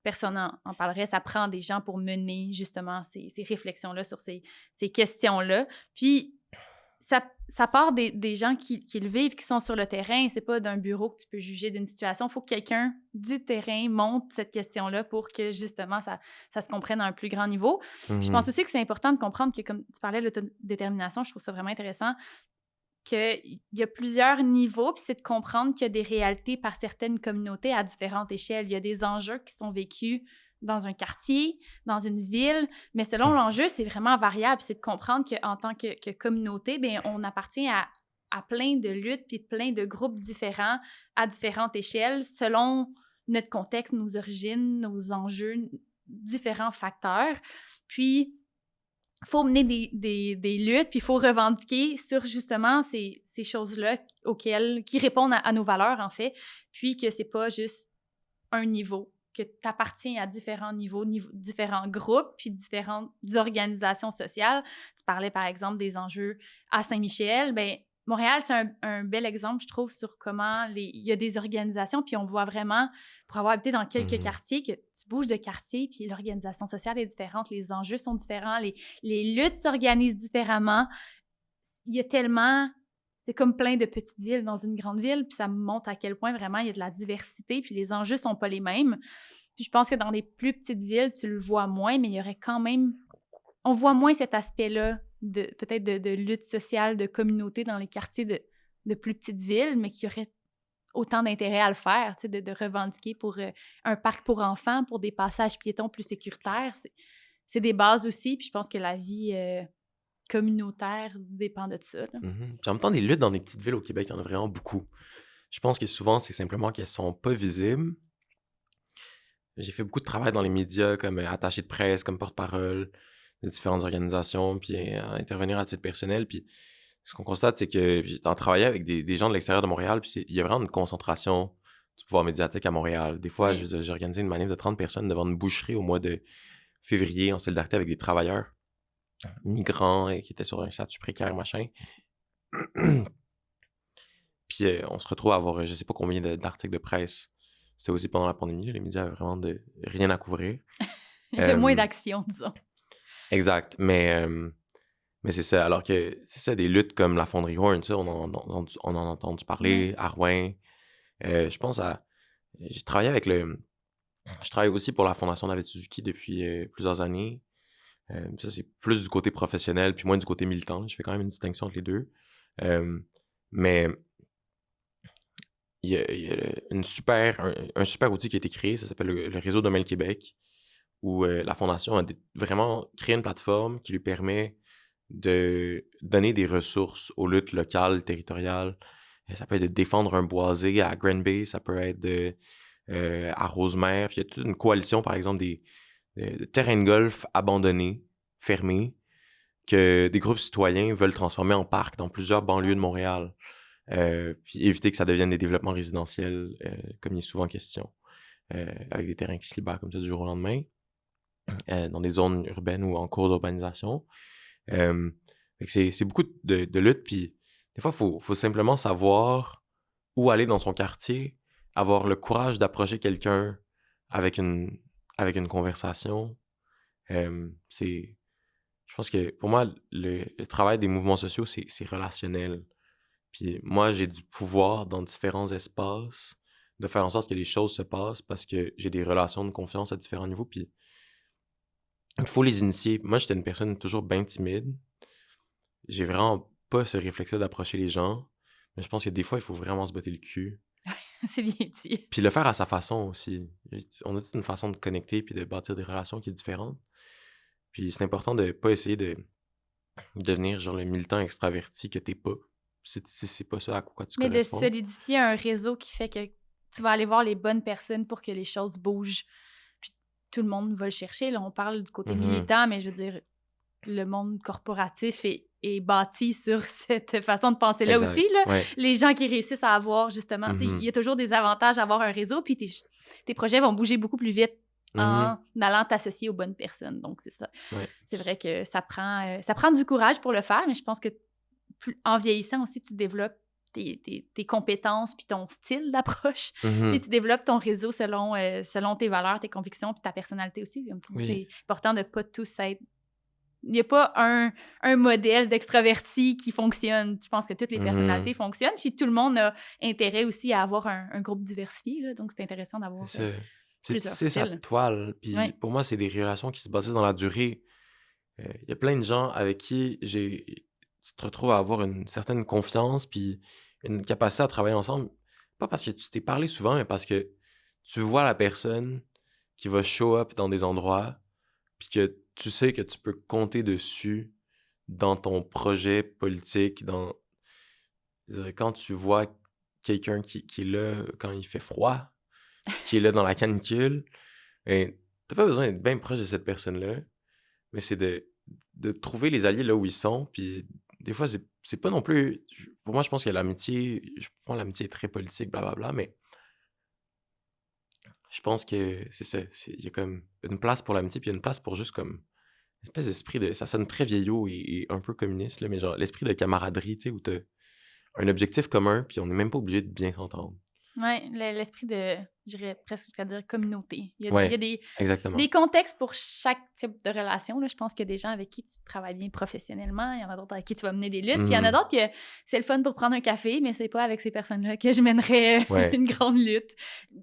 personne n'en parlerait. Ça prend des gens pour mener justement ces réflexions-là sur ces questions-là. Puis, ça part des gens qui le vivent, qui sont sur le terrain. C'est pas d'un bureau que tu peux juger d'une situation. Il faut que quelqu'un du terrain monte cette question-là pour que justement ça se comprenne à un plus grand niveau. Puis je pense aussi que c'est important de comprendre que, comme tu parlais de l'autodétermination, je trouve ça vraiment intéressant, qu'il y a plusieurs niveaux, puis c'est de comprendre qu'il y a des réalités par certaines communautés à différentes échelles. Il y a des enjeux qui sont vécus dans un quartier, dans une ville, mais selon l'enjeu, c'est vraiment variable. C'est de comprendre qu'en tant que communauté, bien, on appartient à plein de luttes puis plein de groupes différents à différentes échelles selon notre contexte, nos origines, nos enjeux, différents facteurs. Puis, il faut mener des luttes, puis il faut revendiquer sur justement ces choses-là qui répondent à nos valeurs, en fait, puis que c'est pas juste un niveau, que tu appartiens à différents niveaux, différents groupes, puis différentes organisations sociales. Tu parlais, par exemple, des enjeux à Saint-Michel. Bien, Montréal, c'est un bel exemple, je trouve, sur comment il y a des organisations, puis on voit vraiment, pour avoir habité dans quelques quartiers, que tu bouges de quartier, puis l'organisation sociale est différente, les enjeux sont différents, les luttes s'organisent différemment. Il y a tellement... C'est comme plein de petites villes dans une grande ville, puis ça me montre à quel point vraiment il y a de la diversité, puis les enjeux sont pas les mêmes. Puis je pense que dans des plus petites villes, tu le vois moins, mais il y aurait quand même... On voit moins cet aspect-là peut-être de lutte sociale, de communauté dans les quartiers de plus petites villes, mais qu'il y aurait autant d'intérêt à le faire, tu sais, de revendiquer pour un parc pour enfants, pour des passages piétons plus sécuritaires. C'est des bases aussi, puis je pense que la vie communautaire dépend de ça. Là. Puis en même temps, des luttes dans des petites villes au Québec, il y en a vraiment beaucoup. Je pense que souvent, c'est simplement qu'elles sont pas visibles. J'ai fait beaucoup de travail dans les médias, comme attaché de presse, comme porte-parole de différentes organisations, puis intervenir à titre personnel. Puis ce qu'on constate, c'est que j'ai travaillé avec des gens de l'extérieur de Montréal, puis il y a vraiment une concentration du pouvoir médiatique à Montréal. Des fois, Oui. j'ai organisé une manif de 30 personnes devant une boucherie au mois de février en solidarité avec des travailleurs migrants qui étaient sur un statut précaire, machin. Puis on se retrouve à avoir je sais pas combien d'articles de presse. C'était aussi pendant la pandémie, les médias avaient vraiment rien à couvrir. Il y avait moins d'action, disons. Exact, mais c'est ça. Alors que c'est ça, des luttes comme la Fonderie Horn, ça, on en a entendu parler, à Rouen. Je pense à... J'ai travaillé avec Je travaille aussi pour la Fondation David Suzuki depuis plusieurs années. Ça, c'est plus du côté professionnel, puis moins du côté militant. Je fais quand même une distinction entre les deux. Mais il y a un super outil qui a été créé, ça s'appelle le réseau Domel Québec, où la Fondation a vraiment créé une plateforme qui lui permet de donner des ressources aux luttes locales, territoriales. Ça peut être de défendre un boisé à Granby, ça peut être à Rosemère. Puis il y a toute une coalition, par exemple, de terrains de golf abandonnés, fermés, que des groupes citoyens veulent transformer en parcs dans plusieurs banlieues de Montréal. Puis éviter que ça devienne des développements résidentiels, comme il est souvent question, avec des terrains qui se libèrent comme ça du jour au lendemain, dans des zones urbaines ou en cours d'urbanisation. C'est beaucoup de lutte, puis des fois, il faut simplement savoir où aller dans son quartier, avoir le courage d'approcher quelqu'un avec une conversation. Je pense que pour moi, le travail des mouvements sociaux, c'est relationnel. Puis moi, j'ai du pouvoir dans différents espaces de faire en sorte que les choses se passent parce que j'ai des relations de confiance à différents niveaux. Puis il faut les initier. Moi, j'étais une personne toujours bien timide. J'ai vraiment pas ce réflexe-là d'approcher les gens. Mais je pense que des fois, il faut vraiment se botter le cul. C'est bien dit. Puis le faire à sa façon aussi. On a toute une façon de connecter puis de bâtir des relations qui est différente. Puis c'est important de pas essayer de devenir genre le militant extraverti que t'es pas. Si c'est pas ça à quoi tu corresponds. Mais de solidifier un réseau qui fait que tu vas aller voir les bonnes personnes pour que les choses bougent. Puis tout le monde va le chercher. Là, on parle du côté militant, mais je veux dire, le monde corporatif est bâti sur cette façon de penser-là Exact. aussi. Là. Ouais. Les gens qui réussissent à avoir, justement, il y a toujours des avantages à avoir un réseau, puis tes projets vont bouger beaucoup plus vite en allant t'associer aux bonnes personnes. Donc, c'est ça. Ouais. C'est vrai que ça prend du courage pour le faire, mais je pense que en vieillissant aussi, tu développes tes compétences puis ton style d'approche. Puis tu développes ton réseau selon tes valeurs, tes convictions puis ta personnalité aussi. Comme tu dis, c'est important de pas tous être... Il n'y a pas un modèle d'extraverti qui fonctionne. Je pense que toutes les personnalités fonctionnent. Puis tout le monde a intérêt aussi à avoir un groupe diversifié. Là, donc c'est intéressant d'avoir plusieurs styles. C'est sa toile. Puis pour moi, c'est des relations qui se bâtissent dans la durée. Il y a plein de gens avec qui tu te retrouves à avoir une certaine confiance puis une capacité à travailler ensemble. Pas parce que tu t'es parlé souvent, mais parce que tu vois la personne qui va show up dans des endroits puis que tu sais que tu peux compter dessus dans ton projet politique. Quand tu vois quelqu'un qui est là quand il fait froid, qui est là dans la canicule, t'as pas besoin d'être bien proche de cette personne-là, mais c'est de trouver les alliés là où ils sont, puis des fois, c'est pas non plus... Pour moi, je pense que l'amitié est très politique, blablabla, mais je pense que c'est ça. Il y a comme une place pour l'amitié, puis il y a une place pour juste comme une espèce d'esprit de... Ça sonne très vieillot et un peu communiste, là, mais genre l'esprit de camaraderie, tu sais, où t'as un objectif commun, puis on n'est même pas obligé de bien s'entendre. Oui, l'esprit de, je dirais presque jusqu'à dire communauté. Il y a exactement. des contextes pour chaque type de relation. Là. Je pense qu'il y a des gens avec qui tu travailles bien professionnellement, il y en a d'autres avec qui tu vas mener des luttes, puis il y en a d'autres que c'est le fun pour prendre un café, mais c'est pas avec ces personnes-là que je mènerais une grande lutte.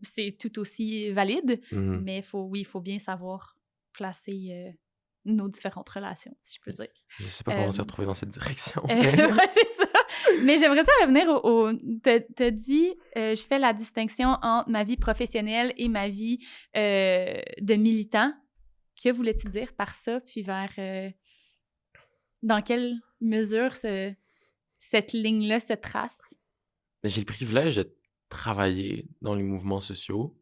C'est tout aussi valide, mais il faut bien savoir placer nos différentes relations, si je peux dire. Je sais pas comment on s'est retrouvé dans cette direction. Ouais, c'est ça. Mais j'aimerais ça revenir t'as dit, je fais la distinction entre ma vie professionnelle et ma vie de militant. Que voulais-tu dire par ça? Puis dans quelle mesure cette ligne-là se trace? J'ai le privilège de travailler dans les mouvements sociaux,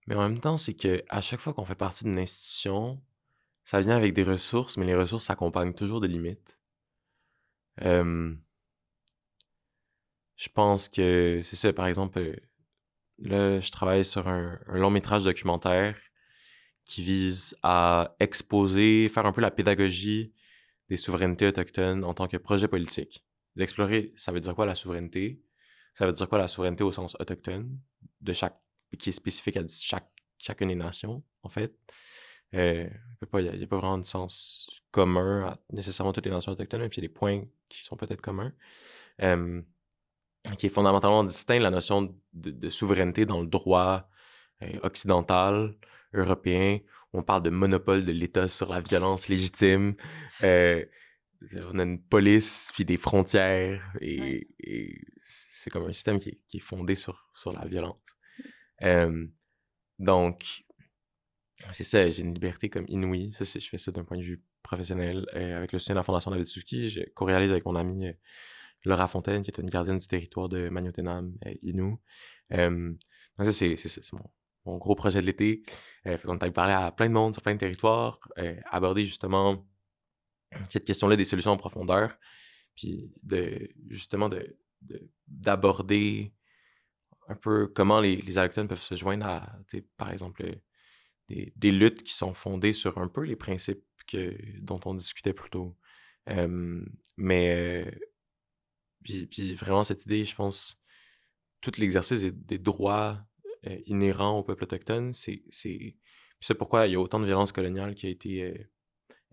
mais en même temps, c'est que à chaque fois qu'on fait partie d'une institution, ça vient avec des ressources, mais les ressources s'accompagnent toujours de limites. Je pense que c'est ça, par exemple, là, je travaille sur un long métrage documentaire qui vise à exposer, faire un peu la pédagogie des souverainetés autochtones en tant que projet politique. D'explorer, ça veut dire quoi la souveraineté? Ça veut dire quoi la souveraineté au sens autochtone, qui est spécifique à chacune des nations, en fait. Il n'y a pas vraiment de sens commun à nécessairement toutes les nations autochtones, même s'il y a des points qui sont peut-être communs. Qui est fondamentalement distinct de la notion de souveraineté dans le droit occidental, européen, où on parle de monopole de l'État sur la violence légitime. On a une police, puis des frontières, et c'est comme un système qui est fondé sur la violence. Donc, c'est ça, j'ai une liberté comme inouïe. Ça, je fais ça d'un point de vue professionnel. Avec le soutien de la Fondation David Suzuki, je co-réalise avec mon ami Laura Fontaine, qui est une gardienne du territoire de Magnotenam, Innu. Donc ça, c'est mon gros projet de l'été. On est allé parler à plein de monde sur plein de territoires, aborder justement cette question-là des solutions en profondeur, puis d'aborder un peu comment les Autochtones peuvent se joindre à, par exemple, des luttes qui sont fondées sur un peu les principes dont on discutait plus tôt. Puis vraiment, cette idée, je pense, tout l'exercice des droits inhérents au peuple autochtone, c'est pourquoi il y a autant de violence coloniale qui a été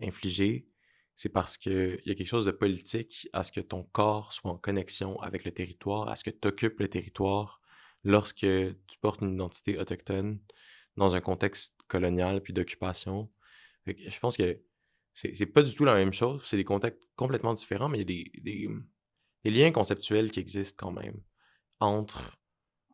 infligée. C'est parce qu'il y a quelque chose de politique à ce que ton corps soit en connexion avec le territoire, à ce que tu occupes le territoire lorsque tu portes une identité autochtone dans un contexte colonial puis d'occupation. Je pense que c'est pas du tout la même chose. C'est des contextes complètement différents, mais il y a des liens conceptuels qui existent quand même entre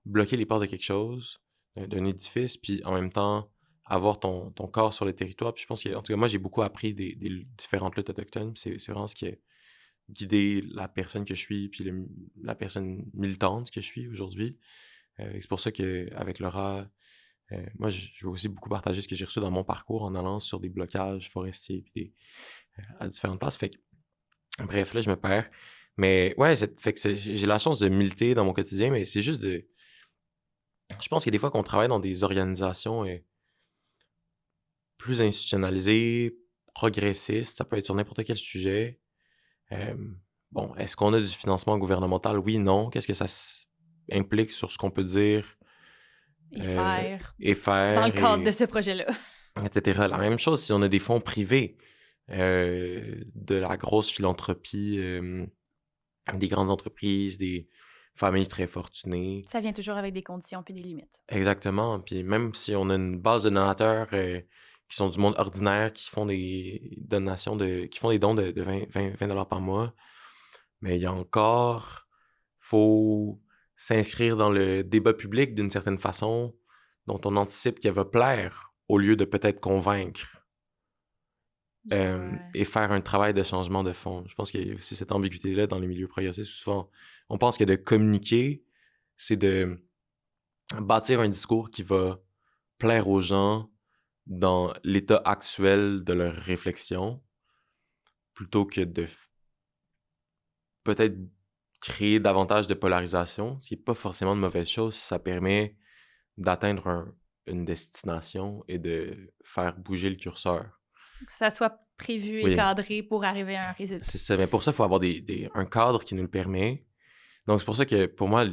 bloquer les portes de quelque chose, d'un édifice, puis en même temps avoir ton corps sur le territoire. Puis je pense en tout cas, moi, j'ai beaucoup appris des différentes luttes autochtones. C'est vraiment ce qui a guidé la personne que je suis, puis la personne militante que je suis aujourd'hui. C'est pour ça qu'avec Laura, moi, je veux aussi beaucoup partager ce que j'ai reçu dans mon parcours en allant sur des blocages forestiers, puis à différentes places. Bref, là, je me perds. Mais ouais, j'ai la chance de militer dans mon quotidien, mais c'est juste je pense qu'il y a des fois qu'on travaille dans des organisations plus institutionnalisées, progressistes, ça peut être sur n'importe quel sujet. Bon, est-ce qu'on a du financement gouvernemental? Oui, non. Qu'est-ce que ça implique sur ce qu'on peut dire? Et faire. Dans le cadre de ce projet-là. Etc. La même chose si on a des fonds privés, de la grosse philanthropie, des grandes entreprises, des familles très fortunées. Ça vient toujours avec des conditions puis des limites. Exactement. Puis même si on a une base de donateurs qui sont du monde ordinaire, qui font des donations qui font des dons de 20$ par mois, mais il y a encore, faut s'inscrire dans le débat public d'une certaine façon dont on anticipe qu'elle va plaire au lieu de peut-être convaincre. Et faire un travail de changement de fond. Je pense qu'il y a aussi cette ambiguïté-là dans les milieux progressistes. Souvent, on pense que de communiquer, c'est de bâtir un discours qui va plaire aux gens dans l'état actuel de leur réflexion, plutôt que de peut-être créer davantage de polarisation, ce qui n'est pas forcément une mauvaise chose si ça permet d'atteindre une destination et de faire bouger le curseur. Que ça soit prévu et cadré pour arriver à un résultat. C'est ça. Mais pour ça, il faut avoir un cadre qui nous le permet. Donc, c'est pour ça que, pour moi,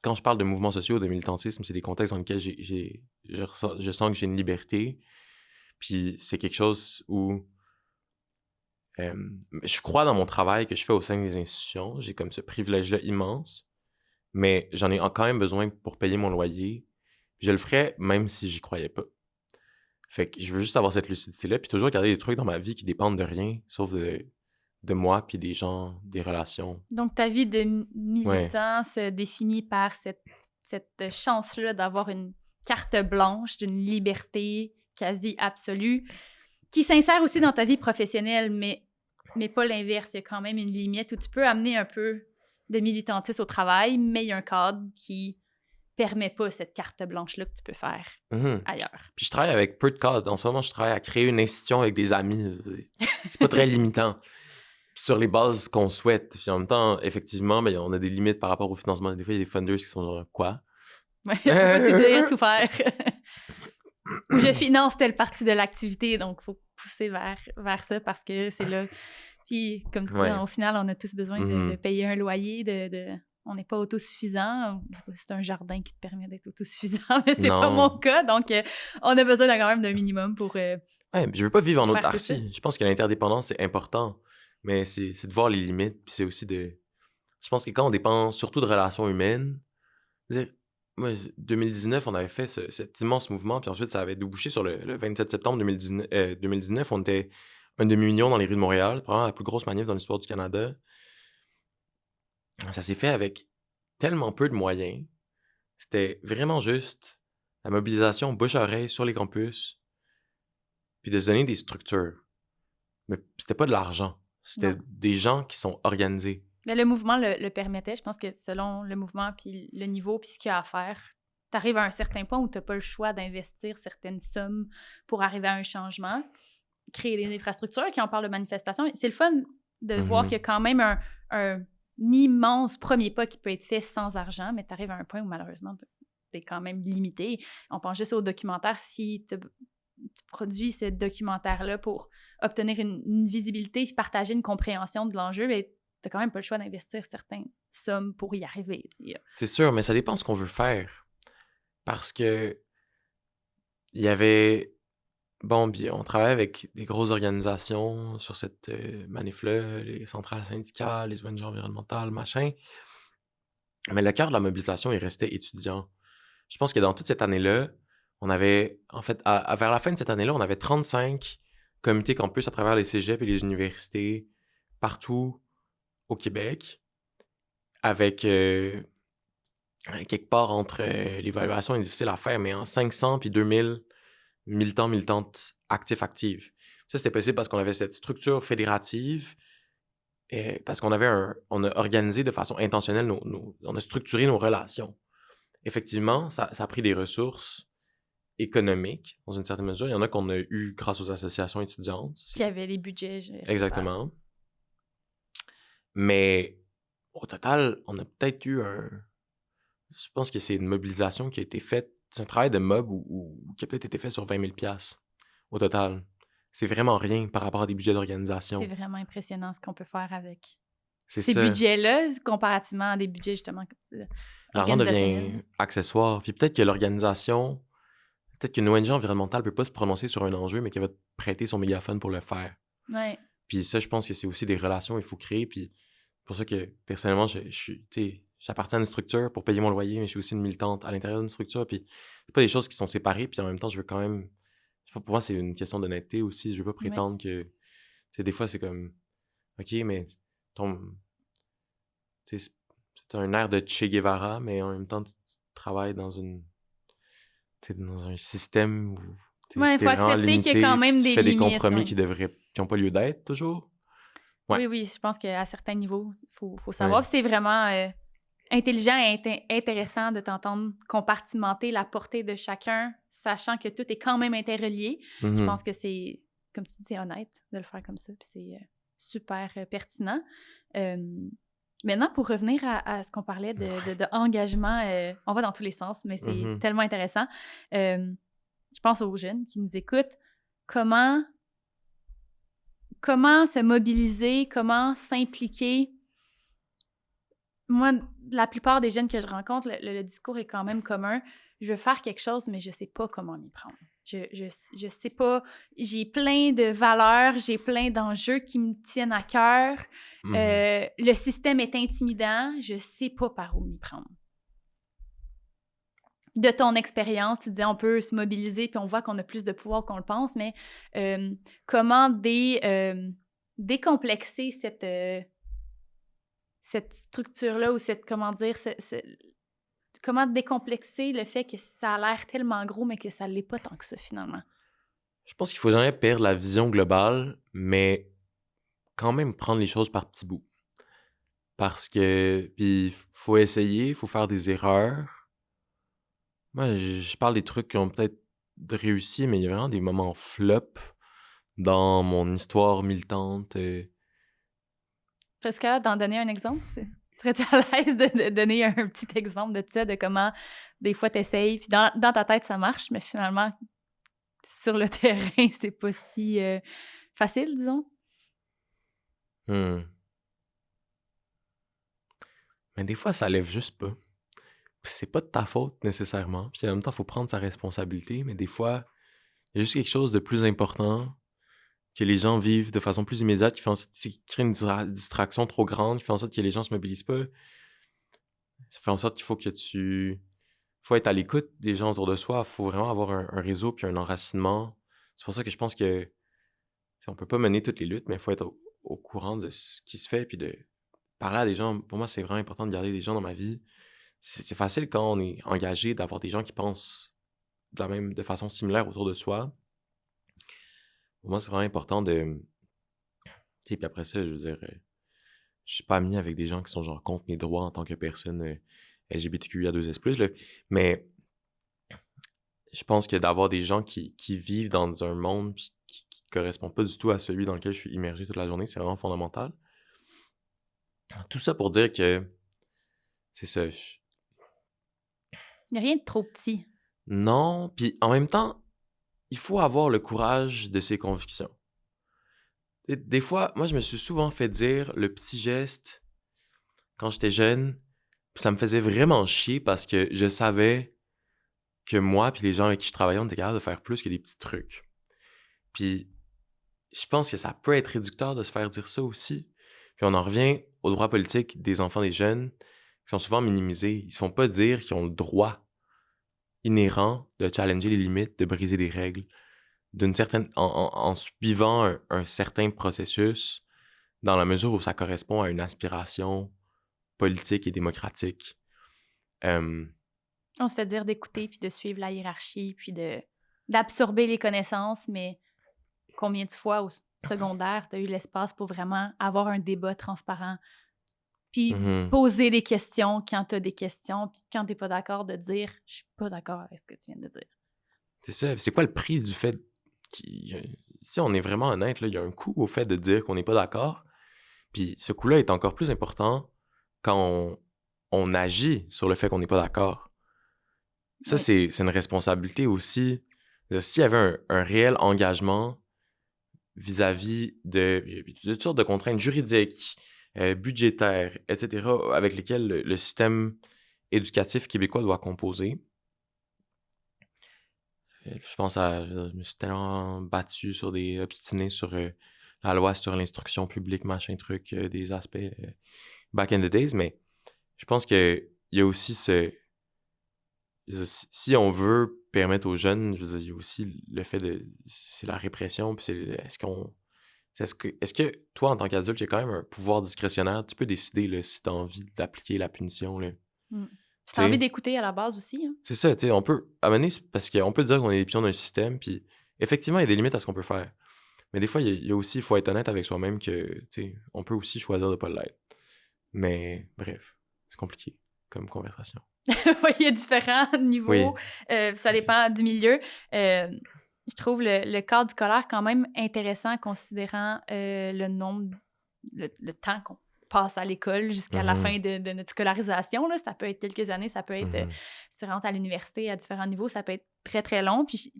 quand je parle de mouvements sociaux, de militantisme, c'est des contextes dans lesquels je sens que j'ai une liberté. Puis c'est quelque chose où je crois dans mon travail que je fais au sein des institutions. J'ai comme ce privilège-là immense. Mais j'en ai quand même besoin pour payer mon loyer. Je le ferais même si j'y croyais pas. Fait que je veux juste avoir cette lucidité-là, puis toujours garder des trucs dans ma vie qui dépendent de rien, sauf de de moi puis des gens, des relations. Donc, ta vie de Ouais. militant se définit par cette chance-là d'avoir une carte blanche d'une liberté quasi absolue qui s'insère aussi dans ta vie professionnelle, mais pas l'inverse. Il y a quand même une limite où tu peux amener un peu de militantisme au travail, mais il y a un cadre qui permet pas cette carte blanche-là que tu peux faire Mhm. ailleurs. Puis je travaille avec peu de cadres. En ce moment, je travaille à créer une institution avec des amis. C'est pas très limitant sur les bases qu'on souhaite. Puis en même temps, effectivement, ben, on a des limites par rapport au financement. Des fois, il y a des funders qui sont genre, quoi? Ouais, on peut pas tout dire, tout faire. Ou je finance telle partie de l'activité, donc il faut pousser vers ça parce que c'est là. Puis, comme tu dis, Ouais. au final, on a tous besoin de payer un loyer, on n'est pas autosuffisant. C'est un jardin qui te permet d'être autosuffisant, mais c'est pas mon Non. cas, donc on a besoin quand même d'un minimum pour Ouais, mais je veux pas vivre en faire tout ça. autarcie. Je pense que l'interdépendance, c'est important, mais c'est de voir les limites, puis c'est aussi de... Je pense que quand on dépend surtout de relations humaines, dire, moi, 2019, on avait fait cet immense mouvement, puis ensuite, ça avait débouché sur le 27 septembre 2019. On était un demi-million dans les rues de Montréal, probablement la plus grosse manif dans l'histoire du Canada. Ça s'est fait avec tellement peu de moyens. C'était vraiment juste la mobilisation bouche-oreille sur les campus, puis de se donner des structures. Mais c'était pas de l'argent. C'était Non. des gens qui sont organisés. Mais le mouvement le permettait. Je pense que selon le mouvement, puis le niveau, puis ce qu'il y a à faire, tu arrives à un certain point où tu n'as pas le choix d'investir certaines sommes pour arriver à un changement, créer des infrastructures, qui en parle de manifestation. C'est le fun de voir qu'il y a quand même un immense premier pas qui peut être fait sans argent, mais tu arrives à un point où malheureusement, tu es quand même limité. On pense juste au documentaire. Si tu produis ce documentaire-là pour obtenir une visibilité et partager une compréhension de l'enjeu, tu n'as quand même pas le choix d'investir certaines sommes pour y arriver. C'est sûr, mais ça dépend ce qu'on veut faire. Parce que il y avait... Bon, puis on travaille avec des grosses organisations sur cette manif-là, les centrales syndicales, les ONG environnementales, machin. Mais le cœur de la mobilisation, il restait étudiant. Je pense que dans toute cette année-là, on avait, en fait, vers la fin de cette année-là, on avait 35 comités campus à travers les cégeps et les universités partout au Québec, avec quelque part entre l'évaluation est difficile à faire, mais en 500 puis 2000 militants, militantes, actifs. Ça, c'était possible parce qu'on avait cette structure fédérative, parce qu'on on a organisé de façon intentionnelle, on a structuré nos relations. Effectivement, ça a pris des ressources économiques, dans une certaine mesure. Il y en a qu'on a eu grâce aux associations étudiantes. Qui avait des budgets. Exactement. Mais au total, on a peut-être eu je pense que c'est une mobilisation qui a été faite, c'est un travail de mob qui a peut-être été fait sur 20 000 $, au total. C'est vraiment rien par rapport à des budgets d'organisation. C'est vraiment impressionnant ce qu'on peut faire avec C'est ces ça. budgets-là, comparativement à des budgets, justement, L'argent devient accessoire. Puis peut-être qu'une ONG environnementale peut pas se prononcer sur un enjeu, mais qu'elle va te prêter son mégaphone pour le faire. Ouais. Puis ça, je pense que c'est aussi des relations qu'il faut créer. Puis c'est pour ça que, personnellement, j'appartiens à une structure pour payer mon loyer, mais je suis aussi une militante à l'intérieur d'une structure. Puis c'est pas des choses qui sont séparées. Puis en même temps, je veux quand même... Pour moi, c'est une question d'honnêteté aussi. Je veux pas prétendre que... Tu sais, des fois, c'est comme... OK, mais c'est un air de Che Guevara, mais en même temps, tu travailles dans un système où il faut accepter qu'il y a quand même des fais des limites, compromis qui n'ont pas lieu d'être, toujours. Ouais. Oui, je pense qu'à certains niveaux, il faut savoir. Puis c'est vraiment intelligent et intéressant de t'entendre compartimenter la portée de chacun, sachant que tout est quand même interrelié. Je pense que c'est, comme tu dis, c'est honnête de le faire comme ça, puis c'est super pertinent. Maintenant, pour revenir à ce qu'on parlait de engagement, on va dans tous les sens, mais c'est tellement intéressant. Je pense aux jeunes qui nous écoutent. Comment se mobiliser, comment s'impliquer. Moi, la plupart des jeunes que je rencontre, le discours est quand même commun. Je veux faire quelque chose, mais je sais pas comment m'y prendre. Je sais pas. J'ai plein de valeurs, j'ai plein d'enjeux qui me tiennent à cœur. Le système est intimidant, je sais pas par où m'y prendre. De ton expérience, tu disais on peut se mobiliser puis on voit qu'on a plus de pouvoir qu'on le pense, mais comment des décomplexer cette structure-là ou comment dire, comment décomplexer le fait que ça a l'air tellement gros, mais que ça l'est pas tant que ça, finalement? Je pense qu'il faut jamais perdre la vision globale, mais quand même prendre les choses par petits bouts. Parce que, puis faut essayer, faut faire des erreurs. Moi, je parle des trucs qui ont peut-être réussi, mais il y a vraiment des moments flop dans mon histoire militante. Est-ce que d'en donner un exemple? Serais-tu à l'aise de donner un petit exemple de ça, de comment des fois t'essayes, puis dans ta tête ça marche, mais finalement, sur le terrain, c'est pas si facile, disons? Hmm. Mais des fois, ça lève juste pas. Puis c'est pas de ta faute nécessairement. Puis en même temps, il faut prendre sa responsabilité, mais des fois, il y a juste quelque chose de plus important que les gens vivent de façon plus immédiate, qui crée une distraction trop grande, qui fait en sorte que les gens se mobilisent pas. Ça fait en sorte qu'il faut que faut être à l'écoute des gens autour de soi. Il faut vraiment avoir un réseau puis un enracinement. C'est pour ça que je pense que on peut pas mener toutes les luttes, mais il faut être au courant de ce qui se fait puis de parler à des gens. Pour moi, c'est vraiment important de garder des gens dans ma vie. C'est facile quand on est engagé d'avoir des gens qui pensent de façon similaire autour de soi. Pour moi, c'est vraiment important de... Tu sais, puis après ça, je veux dire, je suis pas ami avec des gens qui sont genre contre mes droits en tant que personne LGBTQIA2S+, là, mais je pense que d'avoir des gens qui vivent dans un monde qui correspond pas du tout à celui dans lequel je suis immergé toute la journée, c'est vraiment fondamental. Tout ça pour dire que c'est ça. Il n'y a rien de trop petit. Non, puis en même temps, il faut avoir le courage de ses convictions. Des fois, moi, je me suis souvent fait dire le petit geste quand j'étais jeune, puis ça me faisait vraiment chier parce que je savais que moi puis les gens avec qui je travaillais, on était capable de faire plus que des petits trucs. Puis je pense que ça peut être réducteur de se faire dire ça aussi. Puis on en revient aux droits politiques des enfants, des jeunes, qui sont souvent minimisés. Ils se font pas dire qu'ils ont le droit inhérent de challenger les limites, de briser les règles, en suivant un certain processus, dans la mesure où ça correspond à une aspiration politique et démocratique. On se fait dire d'écouter, puis de suivre la hiérarchie, puis d'absorber les connaissances, mais combien de fois au secondaire tu as eu l'espace pour vraiment avoir un débat transparent, puis poser des questions quand tu as des questions, puis quand tu n'es pas d'accord, de dire « je suis pas d'accord avec ce que tu viens de dire ». C'est ça. C'est quoi le prix du fait si on est vraiment honnête, là, il y a un coût au fait de dire qu'on n'est pas d'accord. Puis ce coût-là est encore plus important quand on agit sur le fait qu'on n'est pas d'accord. Ça, Oui. c'est une responsabilité aussi. S'il y avait un réel engagement vis-à-vis de toutes sortes de contraintes juridiques, budgétaires, etc., avec lesquelles le système éducatif québécois doit composer. Je pense je me suis tellement battu obstiné sur la loi sur l'instruction publique, machin truc, des aspects back in the days, mais je pense que il y a aussi si on veut permettre aux jeunes, je veux dire, il y a aussi le fait c'est la répression, puis est-ce que toi, en tant qu'adulte, il y a quand même un pouvoir discrétionnaire, tu peux décider là, si tu as envie d'appliquer la punition, là. Si tu as envie d'écouter à la base aussi. Hein. C'est ça, tu sais, on peut, à un moment donné, parce qu'on peut dire qu'on est des pions d'un système, puis effectivement, il y a des limites à ce qu'on peut faire. Mais des fois, il y a aussi, il faut être honnête avec soi-même que, tu sais, on peut aussi choisir de pas l'être. Mais bref, c'est compliqué comme conversation. Oui, il y a différents niveaux. Oui. Ça dépend du milieu. Je trouve le cadre scolaire quand même intéressant considérant le temps qu'on passe à l'école jusqu'à la fin de notre scolarisation. Là. Ça peut être quelques années, ça peut être si tu rentres à l'université à différents niveaux, ça peut être très, très long. Puis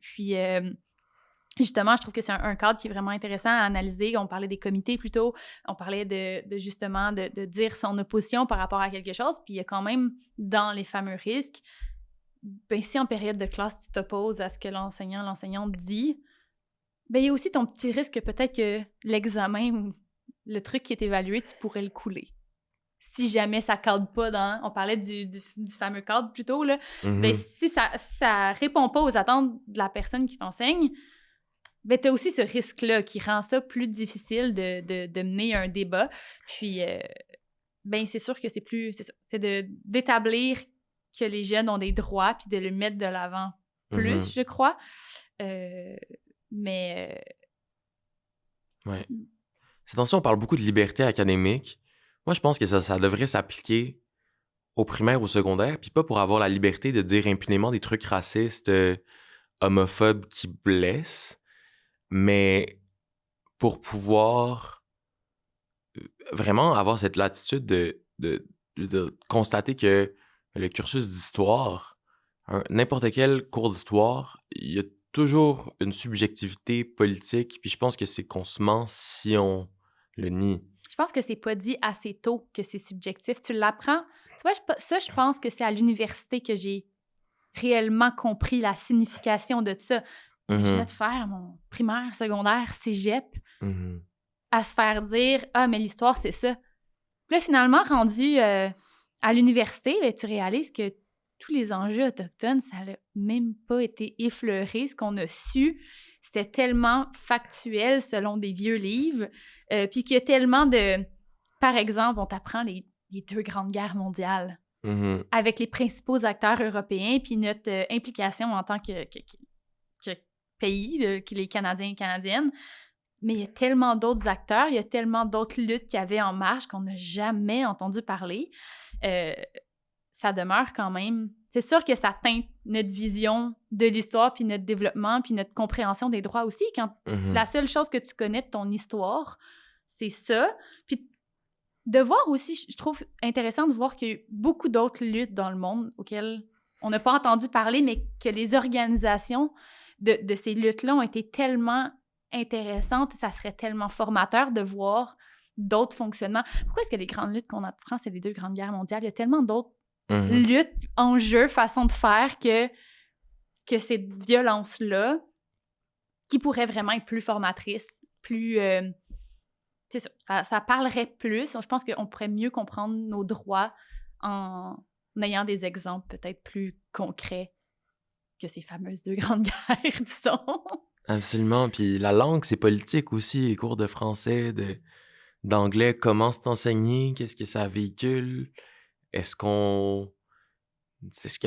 justement, je trouve que c'est un cadre qui est vraiment intéressant à analyser. On parlait des comités plus tôt. On parlait justement de dire son opposition par rapport à quelque chose. Puis il y a quand même, dans les fameux risques, ben, si en période de classe, tu t'opposes à ce que l'enseignante dit, ben, il y a aussi ton petit risque que peut-être que l'examen ou le truc qui est évalué, tu pourrais le couler. Si jamais ça cadre pas dans... On parlait du fameux cadre plus tôt, là. Ben, si ça répond pas aux attentes de la personne qui t'enseigne, ben, t'as aussi ce risque-là qui rend ça plus difficile de mener un débat. Puis, ben, c'est sûr que c'est ça. C'est d'établir que les jeunes ont des droits puis de le mettre de l'avant plus, je crois. Mais... Ouais. Cette temps-ci, on parle beaucoup de liberté académique. Moi, je pense que ça devrait s'appliquer au primaire, au secondaire, puis pas pour avoir la liberté de dire impunément des trucs racistes, homophobes qui blessent, mais pour pouvoir vraiment avoir cette latitude de constater que le cursus d'histoire, n'importe quel cours d'histoire, il y a toujours une subjectivité politique, puis je pense que c'est qu'on se ment si on le nie. Je pense que c'est pas dit assez tôt que c'est subjectif. Tu l'apprends. Tu vois, je pense que c'est à l'université que j'ai réellement compris la signification de ça. Je venais de faire mon primaire, secondaire, cégep, à se faire dire « Ah, mais l'histoire, c'est ça. » Puis là, finalement, rendu à l'université, ben, tu réalises que tous les enjeux autochtones, ça n'a même pas été effleuré. Ce qu'on a su, c'était tellement factuel selon des vieux livres, puis qu'il y a tellement de... Par exemple, on t'apprend les 2 grandes guerres mondiales avec les principaux acteurs européens, puis notre implication en tant que pays, les Canadiens et Canadiennes. Mais il y a tellement d'autres acteurs, il y a tellement d'autres luttes qu'il y avait en marche qu'on n'a jamais entendu parler. Ça demeure quand même... C'est sûr que ça teinte notre vision de l'histoire, puis notre développement, puis notre compréhension des droits aussi. Quand la seule chose que tu connais de ton histoire, c'est ça. Puis de voir aussi, je trouve intéressant de voir qu'il y a eu beaucoup d'autres luttes dans le monde auxquelles on n'a pas entendu parler, mais que les organisations de ces luttes-là ont été tellement intéressantes, ça serait tellement formateur de voir d'autres fonctionnements. Pourquoi est-ce que les grandes luttes qu'on apprend, c'est les 2 grandes guerres mondiales? Il y a tellement d'autres luttes, enjeux, façons de faire que cette violence-là qui pourrait vraiment être plus formatrice, plus... c'est ça parlerait plus. Je pense qu'on pourrait mieux comprendre nos droits en ayant des exemples peut-être plus concrets que ces fameuses 2 grandes guerres, disons. Absolument. Puis la langue, c'est politique aussi. Les cours de français, d'anglais, comment c'est enseigné, qu'est-ce que ça véhicule? Est-ce que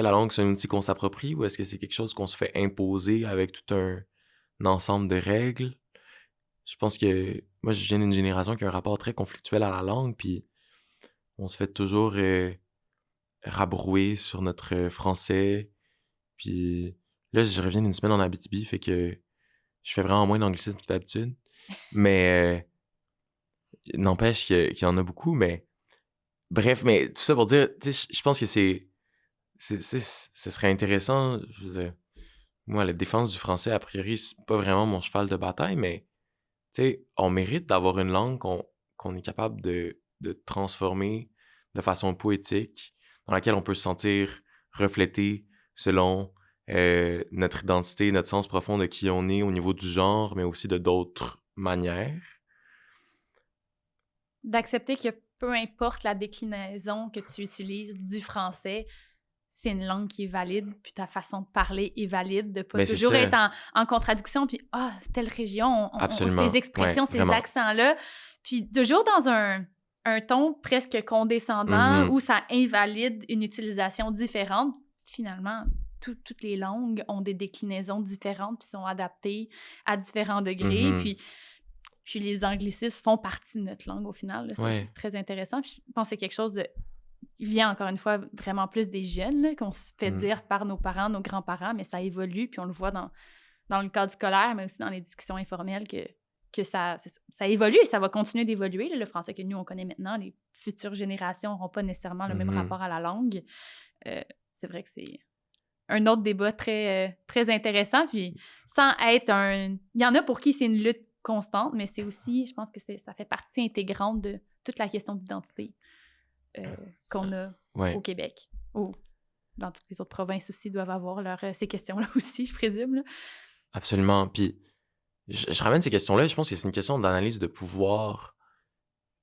la langue, c'est un outil qu'on s'approprie ou est-ce que c'est quelque chose qu'on se fait imposer avec tout un ensemble de règles? Je pense que moi, je viens d'une génération qui a un rapport très conflictuel à la langue, puis on se fait toujours rabrouer sur notre français. Puis là, je reviens d'une semaine en Abitibi, fait que je fais vraiment moins d'anglicisme que d'habitude. Mais n'empêche qu'il y en a beaucoup, mais bref, mais tout ça pour dire, tu sais, je pense que ce serait intéressant. Je veux dire, moi, la défense du français, a priori, c'est pas vraiment mon cheval de bataille, mais tu sais, on mérite d'avoir une langue qu'on est capable de transformer de façon poétique, dans laquelle on peut se sentir reflété selon notre identité, notre sens profond de qui on est au niveau du genre, mais aussi de d'autres manières. D'accepter que peu importe la déclinaison que tu utilises du français, c'est une langue qui est valide, puis ta façon de parler est valide, de pas toujours être en contradiction, puis telle région, ces expressions, ces accents-là, puis toujours dans un ton presque condescendant où ça invalide une utilisation différente. Finalement, toutes les langues ont des déclinaisons différentes puis sont adaptées à différents degrés, puis les anglicismes font partie de notre langue au final. Là, c'est très intéressant. Puis je pense que c'est quelque chose il vient encore une fois vraiment plus des jeunes là, qu'on se fait dire par nos parents, nos grands-parents, mais ça évolue, puis on le voit dans le cadre scolaire, mais aussi dans les discussions informelles que ça évolue et ça va continuer d'évoluer. Là, le français que nous, on connaît maintenant, les futures générations n'auront pas nécessairement le même rapport à la langue. C'est vrai que c'est un autre débat très, très intéressant, puis sans être Il y en a pour qui c'est une lutte constante, mais c'est aussi, je pense que ça fait partie intégrante de toute la question d'identité qu'on a au Québec. Ou dans toutes les autres provinces aussi doivent avoir ces questions-là aussi, je présume. Là. Absolument. Puis je ramène ces questions-là, je pense que c'est une question d'analyse de pouvoir.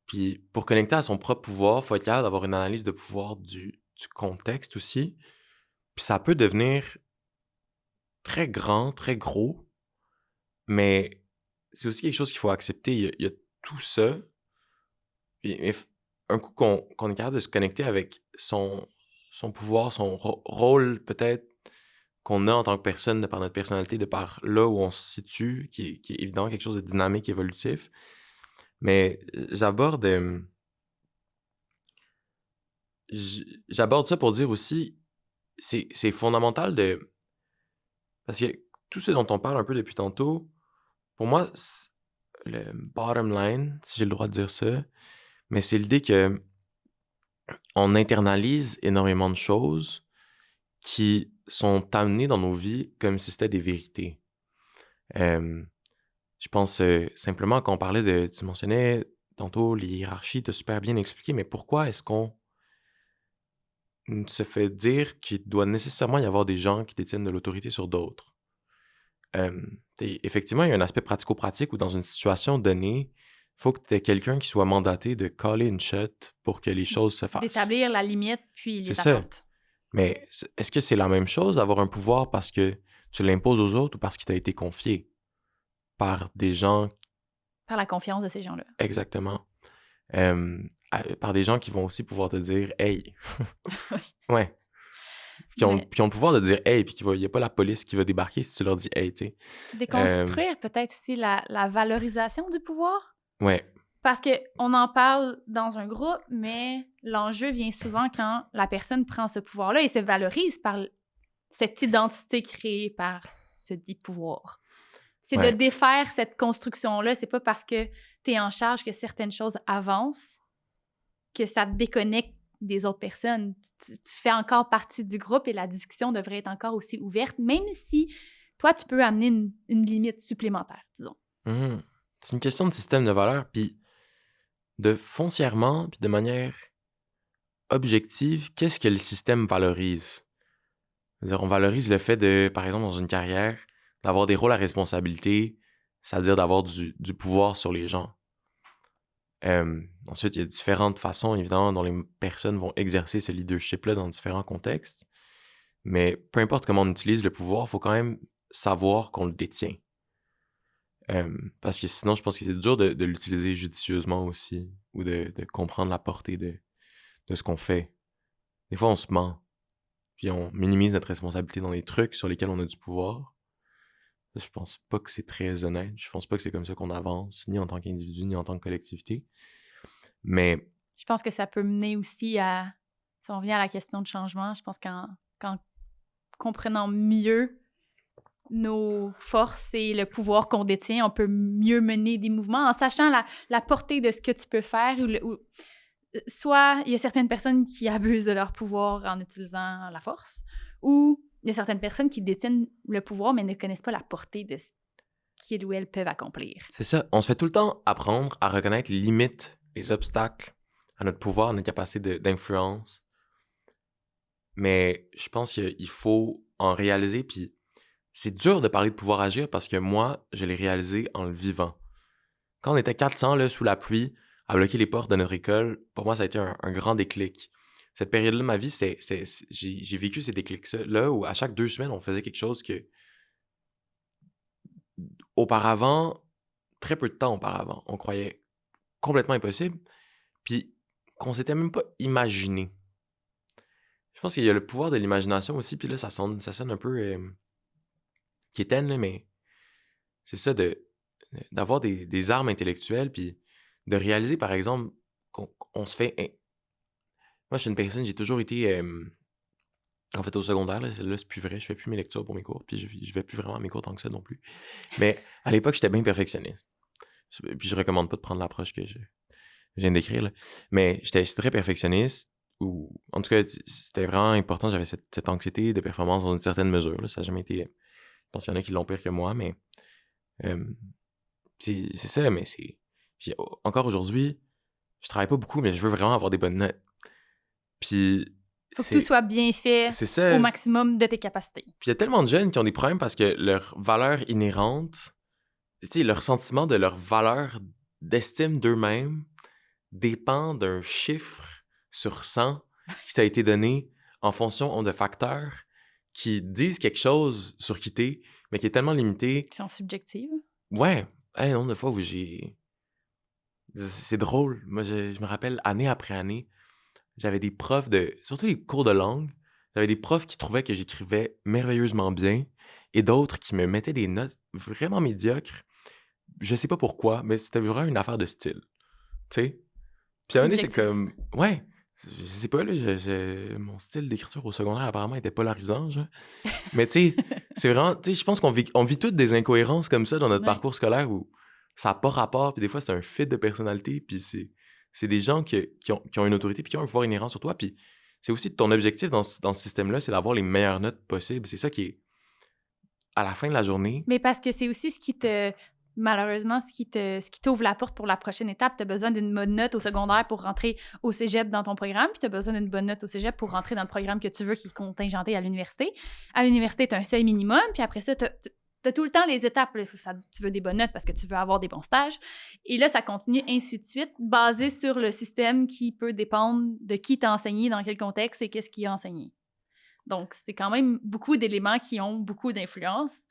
Puis pour connecter à son propre pouvoir, il faut être capable d'avoir une analyse de pouvoir du contexte aussi. Puis ça peut devenir très grand, très gros, Mais c'est aussi quelque chose qu'il faut accepter. Il y a tout ça. Mais un coup qu'on est capable de se connecter avec son pouvoir, son rôle peut-être qu'on a en tant que personne, de par notre personnalité, de par là où on se situe, qui est évidemment quelque chose de dynamique, évolutif. Mais j'aborde ça pour dire aussi, c'est fondamental de... Parce que tout ce dont on parle un peu depuis tantôt, pour moi, le bottom line, si j'ai le droit de dire ça, mais c'est l'idée que on internalise énormément de choses qui sont amenées dans nos vies comme si c'était des vérités. Je pense simplement qu'on parlait tu mentionnais tantôt les hiérarchies, tu as super bien expliqué, mais pourquoi est-ce qu'on se fait dire qu'il doit nécessairement y avoir des gens qui détiennent de l'autorité sur d'autres? Effectivement, il y a un aspect pratico-pratique où dans une situation donnée, il faut que tu aies quelqu'un qui soit mandaté de caller une shot pour que les choses se fassent. D'établir la limite, puis C'est les ça. attentes. Mais est-ce que c'est la même chose d'avoir un pouvoir parce que tu l'imposes aux autres ou parce qu'il t'a été confié par des gens... Par la confiance de ces gens-là. Exactement. Par des gens qui vont aussi pouvoir te dire « Hey! » Oui. Ouais. Qui ont le pouvoir de dire « Hey! » puis il n'y a pas la police qui va débarquer si tu leur dis « Hey! » tu sais. Déconstruire peut-être aussi la valorisation du pouvoir. Ouais. Parce qu'on en parle dans un groupe, mais l'enjeu vient souvent quand la personne prend ce pouvoir-là et se valorise par cette identité créée par ce dit pouvoir. C'est de défaire cette construction-là. C'est pas parce que tu es en charge que certaines choses avancent que ça te déconnecte des autres personnes. Tu fais encore partie du groupe et la discussion devrait être encore aussi ouverte, même si toi, tu peux amener une limite supplémentaire, disons. Mmh. C'est une question de système de valeurs, puis de foncièrement, puis de manière objective, qu'est-ce que le système valorise? C'est-à-dire, on valorise le fait de, par exemple, dans une carrière, d'avoir des rôles à responsabilité, c'est-à-dire d'avoir du pouvoir sur les gens. Ensuite, il y a différentes façons, évidemment, dont les personnes vont exercer ce leadership-là dans différents contextes. Mais peu importe comment on utilise le pouvoir, il faut quand même savoir qu'on le détient. Parce que sinon, je pense que c'est dur de l'utiliser judicieusement aussi, ou de comprendre la portée de ce qu'on fait. Des fois, on se ment, puis on minimise notre responsabilité dans les trucs sur lesquels on a du pouvoir. Je pense pas que c'est très honnête. Je pense pas que c'est comme ça qu'on avance, ni en tant qu'individu, ni en tant que collectivité. Mais... Je pense que ça peut mener aussi à... Si on revient à la question de changement, je pense qu'en comprenant mieux nos forces et le pouvoir qu'on détient, on peut mieux mener des mouvements en sachant la portée de ce que tu peux faire. Soit il y a certaines personnes qui abusent de leur pouvoir en utilisant la force, ou il y a certaines personnes qui détiennent le pouvoir mais ne connaissent pas la portée de ce qu'ils ou elles peuvent accomplir. C'est ça. On se fait tout le temps apprendre à reconnaître les limites, les obstacles à notre pouvoir, à notre capacité d'influence. Mais je pense qu'il faut en réaliser, puis c'est dur de parler de pouvoir agir parce que moi, je l'ai réalisé en le vivant. Quand on était 400 là, sous la pluie, à bloquer les portes de notre école, pour moi, ça a été un grand déclic. Cette période-là de ma vie, j'ai vécu ces déclics-là où à chaque 2 semaines, on faisait quelque chose que auparavant, très peu de temps auparavant, on croyait complètement impossible, puis qu'on s'était même pas imaginé. Je pense qu'il y a le pouvoir de l'imagination aussi, puis là, ça sonne un peu quétaine, là, mais c'est ça, d'avoir des armes intellectuelles, puis de réaliser, par exemple, qu'on se fait... Moi, je suis une personne, j'ai toujours été... en fait, au secondaire, là, c'est plus vrai, je fais plus mes lectures pour mes cours, puis je vais plus vraiment à mes cours tant que ça non plus. Mais à l'époque, j'étais bien perfectionniste. Puis je recommande pas de prendre l'approche que je viens d'écrire, là. Mais j'étais très perfectionniste, ou en tout cas, c'était vraiment important, j'avais cette anxiété de performance dans une certaine mesure, là. Ça n'a jamais été... Je pense qu'il y en a qui l'ont pire que moi, mais... c'est ça, mais c'est... Puis, encore aujourd'hui, je travaille pas beaucoup, mais je veux vraiment avoir des bonnes notes. Puis... Faut que tout soit bien fait au maximum de tes capacités. Puis il y a tellement de jeunes qui ont des problèmes parce que leur valeur inhérente, tu sais, leur sentiment de leur valeur d'estime d'eux-mêmes dépend d'un chiffre sur 100 qui t'a été donné en fonction de facteurs qui disent quelque chose sur qui t'es, mais qui est tellement limité. Qui sont subjectives. Ouais, un nombre de fois où c'est drôle. Moi, je me rappelle, année après année, j'avais des profs surtout les cours de langue, j'avais des profs qui trouvaient que j'écrivais merveilleusement bien et d'autres qui me mettaient des notes vraiment médiocres. Je sais pas pourquoi, mais c'était vraiment une affaire de style, tu sais? Puis à un moment donné, c'est Subjectif. comme ouais, je sais pas là, mon style d'écriture au secondaire apparemment était polarisant, genre. Mais tu sais, c'est vraiment tu sais, je pense qu'on vit toutes des incohérences comme ça dans notre Ouais. parcours scolaire où ça a pas rapport, puis des fois c'est un fit de personnalité, puis c'est des gens qui ont une autorité puis qui ont un pouvoir inhérent sur toi, puis c'est aussi ton objectif dans ce système-là, c'est d'avoir les meilleures notes possibles. C'est ça qui est à la fin de la journée. Mais parce que c'est aussi ce qui te malheureusement, ce qui t'ouvre la porte pour la prochaine étape. Tu as besoin d'une bonne note au secondaire pour rentrer au cégep dans ton programme, puis tu as besoin d'une bonne note au cégep pour rentrer dans le programme que tu veux qui est contingenté à l'université. À l'université, tu as un seuil minimum, puis après ça, tu as tout le temps les étapes. Là. Tu veux des bonnes notes parce que tu veux avoir des bons stages. Et là, ça continue ainsi de suite, basé sur le système qui peut dépendre de qui t'a enseigné, dans quel contexte et qu'est-ce qui a enseigné. Donc, c'est quand même beaucoup d'éléments qui ont beaucoup d'influence,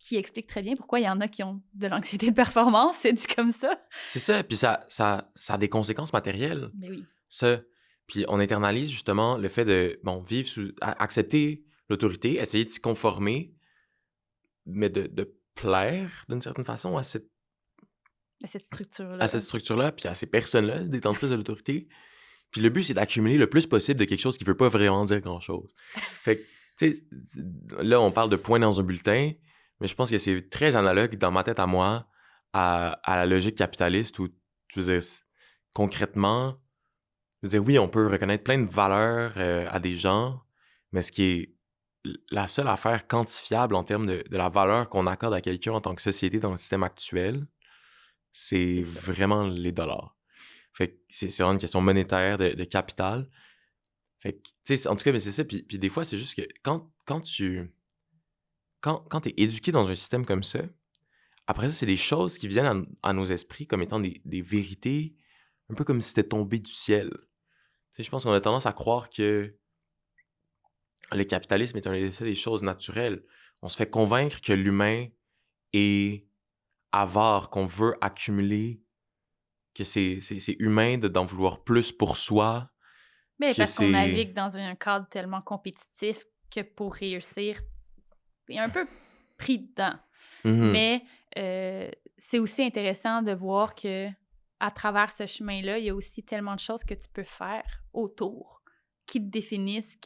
qui expliquent très bien pourquoi il y en a qui ont de l'anxiété de performance, c'est dit comme ça. C'est ça, puis ça a des conséquences matérielles, Mais oui. ça. Puis on internalise justement le fait de, bon, accepter l'autorité, essayer de s'y conformer, mais de plaire d'une certaine façon Cette à cette structure-là. structure-là, puis à ces personnes-là, détentrices de l'autorité. Puis le but, c'est d'accumuler le plus possible de quelque chose qui veut pas vraiment dire grand-chose. Fait que, tu sais, là, on parle de points dans un bulletin, mais je pense que c'est très analogue dans ma tête à moi à la logique capitaliste où, je veux dire, concrètement, je veux dire, oui, on peut reconnaître plein de valeurs à des gens, mais ce qui est la seule affaire quantifiable en termes de la valeur qu'on accorde à quelqu'un en tant que société dans le système actuel, c'est C'est ça. vraiment les dollars. Fait que c'est vraiment une question monétaire, de capital. Fait que, tu sais, en tout cas, mais c'est ça. Puis des fois, c'est juste que quand t'es éduqué dans un système comme ça, après ça, c'est des choses qui viennent à nos esprits comme étant des vérités, un peu comme si c'était tombé du ciel. Tu sais, je pense qu'on a tendance à croire que le capitalisme est un des choses naturelles. On se fait convaincre que l'humain est avare, qu'on veut accumuler, que c'est humain d'en vouloir plus pour soi, Mais que parce qu'on c'est... navigue dans un cadre tellement compétitif que pour réussir, t'es un peu pris dedans. Mhm. Mais c'est aussi intéressant de voir que à travers ce chemin-là, il y a aussi tellement de choses que tu peux faire autour qui définissent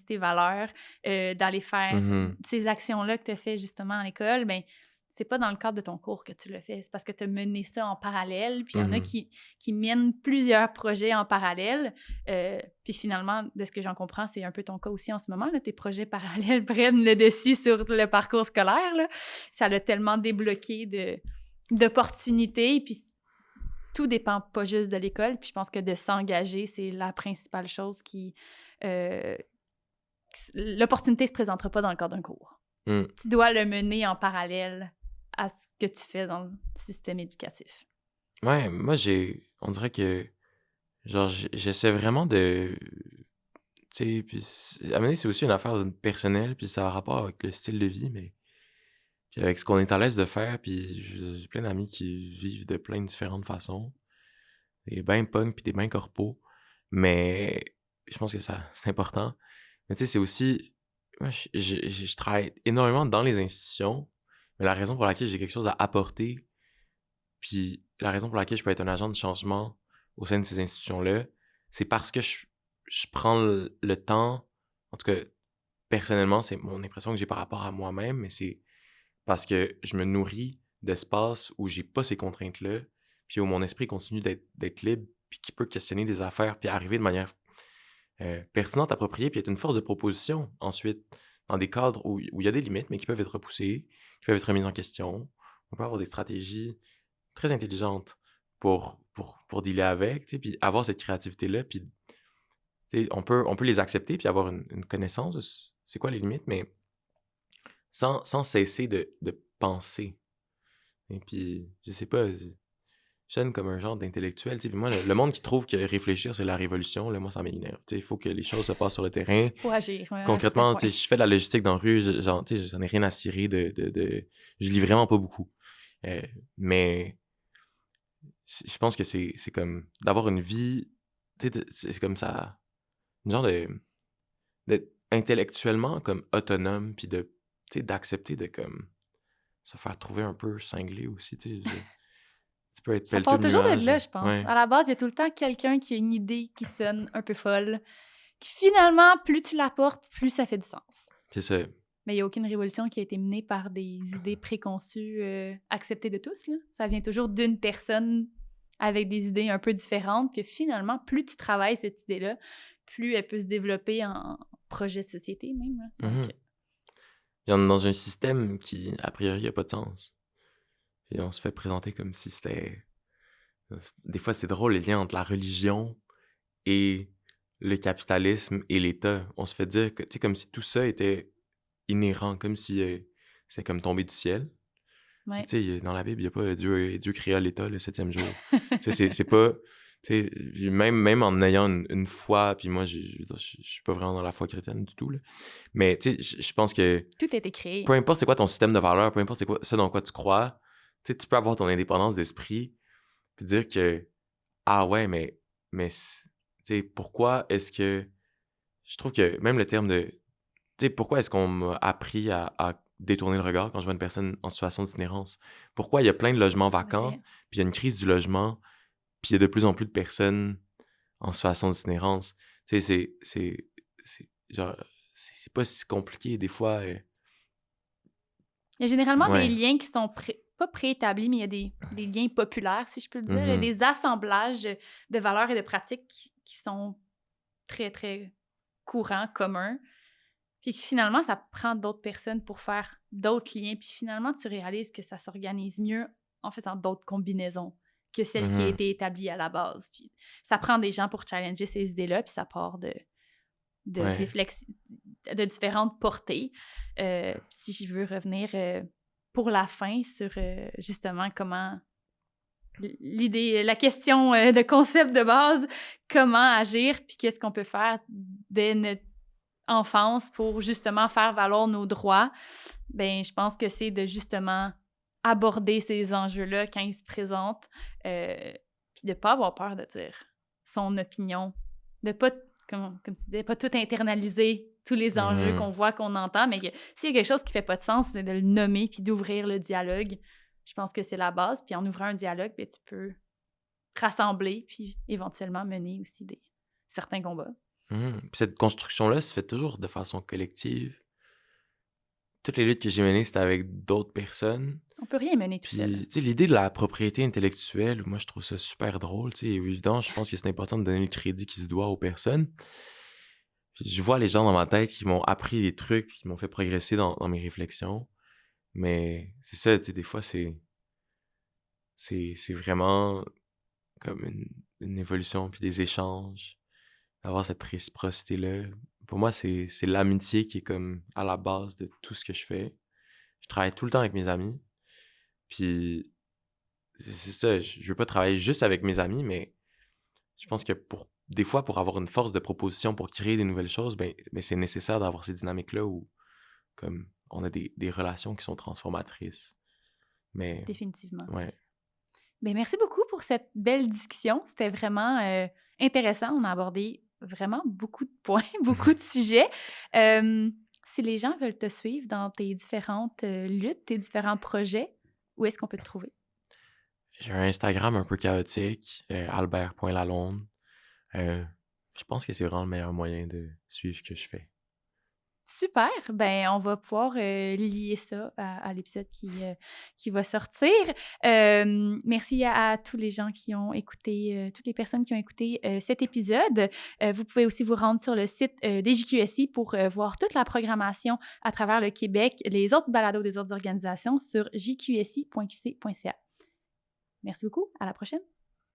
tes valeurs, d'aller faire Mhm. ces actions-là que tu as fait justement à l'école, ben c'est pas dans le cadre de ton cours que tu le fais, c'est parce que tu as mené ça en parallèle, puis il y en a Mhm. qui mènent plusieurs projets en parallèle, puis finalement, de ce que j'en comprends, c'est un peu ton cas aussi en ce moment, là, tes projets parallèles prennent le dessus sur le parcours scolaire, là. Ça l'a tellement débloqué d'opportunités, puis tout dépend pas juste de l'école, puis je pense que de s'engager, c'est la principale chose qui... l'opportunité se présentera pas dans le cadre d'un cours. Mhm. Tu dois le mener en parallèle à ce que tu fais dans le système éducatif. Ouais, moi, on dirait que, genre, j'essaie vraiment de, tu sais, puis à un moment donné, c'est aussi une affaire personnelle, puis ça a rapport avec le style de vie, mais puis avec ce qu'on est à l'aise de faire, puis j'ai plein d'amis qui vivent de plein de différentes façons, des bains punk puis des bains corpos, mais je pense que c'est important. Mais tu sais, c'est aussi, moi, je travaille énormément dans les institutions, mais la raison pour laquelle j'ai quelque chose à apporter, puis la raison pour laquelle je peux être un agent de changement au sein de ces institutions-là, c'est parce que je prends le temps, en tout cas, personnellement, c'est mon impression que j'ai par rapport à moi-même, mais c'est parce que je me nourris d'espaces où j'ai pas ces contraintes-là, puis où mon esprit continue d'être libre, puis qui peut questionner des affaires, puis arriver de manière pertinente, appropriée, puis être une force de proposition ensuite, dans des cadres où il y a des limites, mais qui peuvent être repoussées, qui peuvent être remises en question. On peut avoir des stratégies très intelligentes pour dealer avec, tu sais, puis avoir cette créativité-là, puis tu sais, on peut les accepter, puis avoir une connaissance de c'est quoi les limites, mais sans cesser de penser. Et puis, je sais pas, jeune comme un genre d'intellectuel. Puis moi, le monde qui trouve que réfléchir, c'est la révolution, là, moi, ça m'énerve. Il faut que les choses se passent sur le terrain. Faut agir, ouais, à un certain Concrètement, point. je fais de la logistique dans la rue, j'en ai rien à cirer Je lis vraiment pas beaucoup. Mais je pense que c'est comme d'avoir une vie, c'est comme ça, une genre d'être intellectuellement comme autonome, puis d'accepter de comme se faire trouver un peu cinglé aussi, tu peux être Ça pelleteux part de toujours de nuages. là, je pense. Ouais, À la base, il y a tout le temps quelqu'un qui a une idée qui sonne un peu folle, qui finalement, plus tu la portes, plus ça fait du sens. c'est ça. Mais il n'y a aucune révolution qui a été menée par des idées préconçues acceptées de tous, là. Ça vient toujours d'une personne avec des idées un peu différentes, que finalement, plus tu travailles cette idée-là, plus elle peut se développer en projet de société même, là. Donc, Et on est dans un système qui, a priori, n'a pas de sens. Et on se fait présenter comme si c'était... Des fois, c'est drôle, les liens entre la religion et le capitalisme et l'État. On se fait dire que, tu sais, comme si tout ça était inhérent, comme si c'est comme tombé du ciel. ouais. Tu sais, dans la Bible, il n'y a pas Dieu créa l'État le 7e jour. Tu sais, c'est pas... Tu sais, même en ayant une foi, puis moi, je suis pas vraiment dans la foi chrétienne du tout, là. Mais, tu sais, je pense que Tout a été créé. peu importe c'est quoi ton système de valeurs, peu importe c'est quoi ça dans quoi tu crois, tu sais, tu peux avoir ton indépendance d'esprit, puis dire que, ah ouais, mais tu sais, pourquoi est-ce que... Je trouve que même le terme de... Tu sais, pourquoi est-ce qu'on m'a appris à détourner le regard quand je vois une personne en situation d'itinérance? Pourquoi il y a plein de logements vacants, Vrai. puis il y a une crise du logement, puis il y a de plus en plus de personnes en situation d'itinérance? Tu sais, genre, c'est pas si compliqué des fois. Il y a généralement des Ouais. liens qui sont pas préétablis, mais il y a des liens populaires, si je peux le dire, là, Mhm. des assemblages de valeurs et de pratiques qui sont très, très courants, communs. Puis que finalement, ça prend d'autres personnes pour faire d'autres liens. Puis finalement, tu réalises que ça s'organise mieux en faisant d'autres combinaisons que celles qui a Mhm. été établies à la base. Puis ça prend des gens pour challenger ces idées-là, puis ça part de Ouais. de différentes portées. Si je veux revenir pour la fin sur justement comment l'idée, la question de concept de base, comment agir, puis qu'est-ce qu'on peut faire dès notre enfance pour justement faire valoir nos droits, ben je pense que c'est de justement aborder ces enjeux-là quand ils se présentent, puis de ne pas avoir peur de dire son opinion, de pas, comme tu disais, pas tout internaliser tous les enjeux Mhm. qu'on voit, qu'on entend, mais s'il y a quelque chose qui fait pas de sens, mais de le nommer puis d'ouvrir le dialogue, je pense que c'est la base. Puis en ouvrant un dialogue, ben, tu peux rassembler puis éventuellement mener aussi certains combats. Mhm. Puis cette construction-là se fait toujours de façon collective. Toutes les luttes que j'ai menées, c'était avec d'autres personnes. On peut rien mener tout seul. Puis, tu sais, l'idée de la propriété intellectuelle, moi, je trouve ça super drôle, tu sais. Évidemment, je pense que c'est important de donner le crédit qui se doit aux personnes. Puis je vois les gens dans ma tête qui m'ont appris des trucs, qui m'ont fait progresser dans mes réflexions. Mais c'est ça, tu sais, des fois, c'est vraiment comme une évolution, puis des échanges, d'avoir cette réciprocité-là. Pour moi, c'est l'amitié qui est comme à la base de tout ce que je fais. Je travaille tout le temps avec mes amis. Puis c'est ça, je veux pas travailler juste avec mes amis, mais je pense que des fois, pour avoir une force de proposition, pour créer des nouvelles choses, ben c'est nécessaire d'avoir ces dynamiques-là où comme on a des relations qui sont transformatrices. Mais Définitivement. ouais. Bien, merci beaucoup pour cette belle discussion. C'était vraiment intéressant. On a abordé vraiment beaucoup de points, beaucoup de sujets. Si les gens veulent te suivre dans tes différentes luttes, tes différents projets, où est-ce qu'on peut te trouver? J'ai un Instagram un peu chaotique, albert.lalonde. Je pense que c'est vraiment le meilleur moyen de suivre ce que je fais. Super! Ben, on va pouvoir lier ça à l'épisode qui va sortir. Merci à tous les gens qui ont écouté, toutes les personnes qui ont écouté cet épisode. Vous pouvez aussi vous rendre sur le site des JQSI pour voir toute la programmation à travers le Québec, les autres balados des autres organisations sur jqsi.qc.ca. Merci beaucoup. À la prochaine.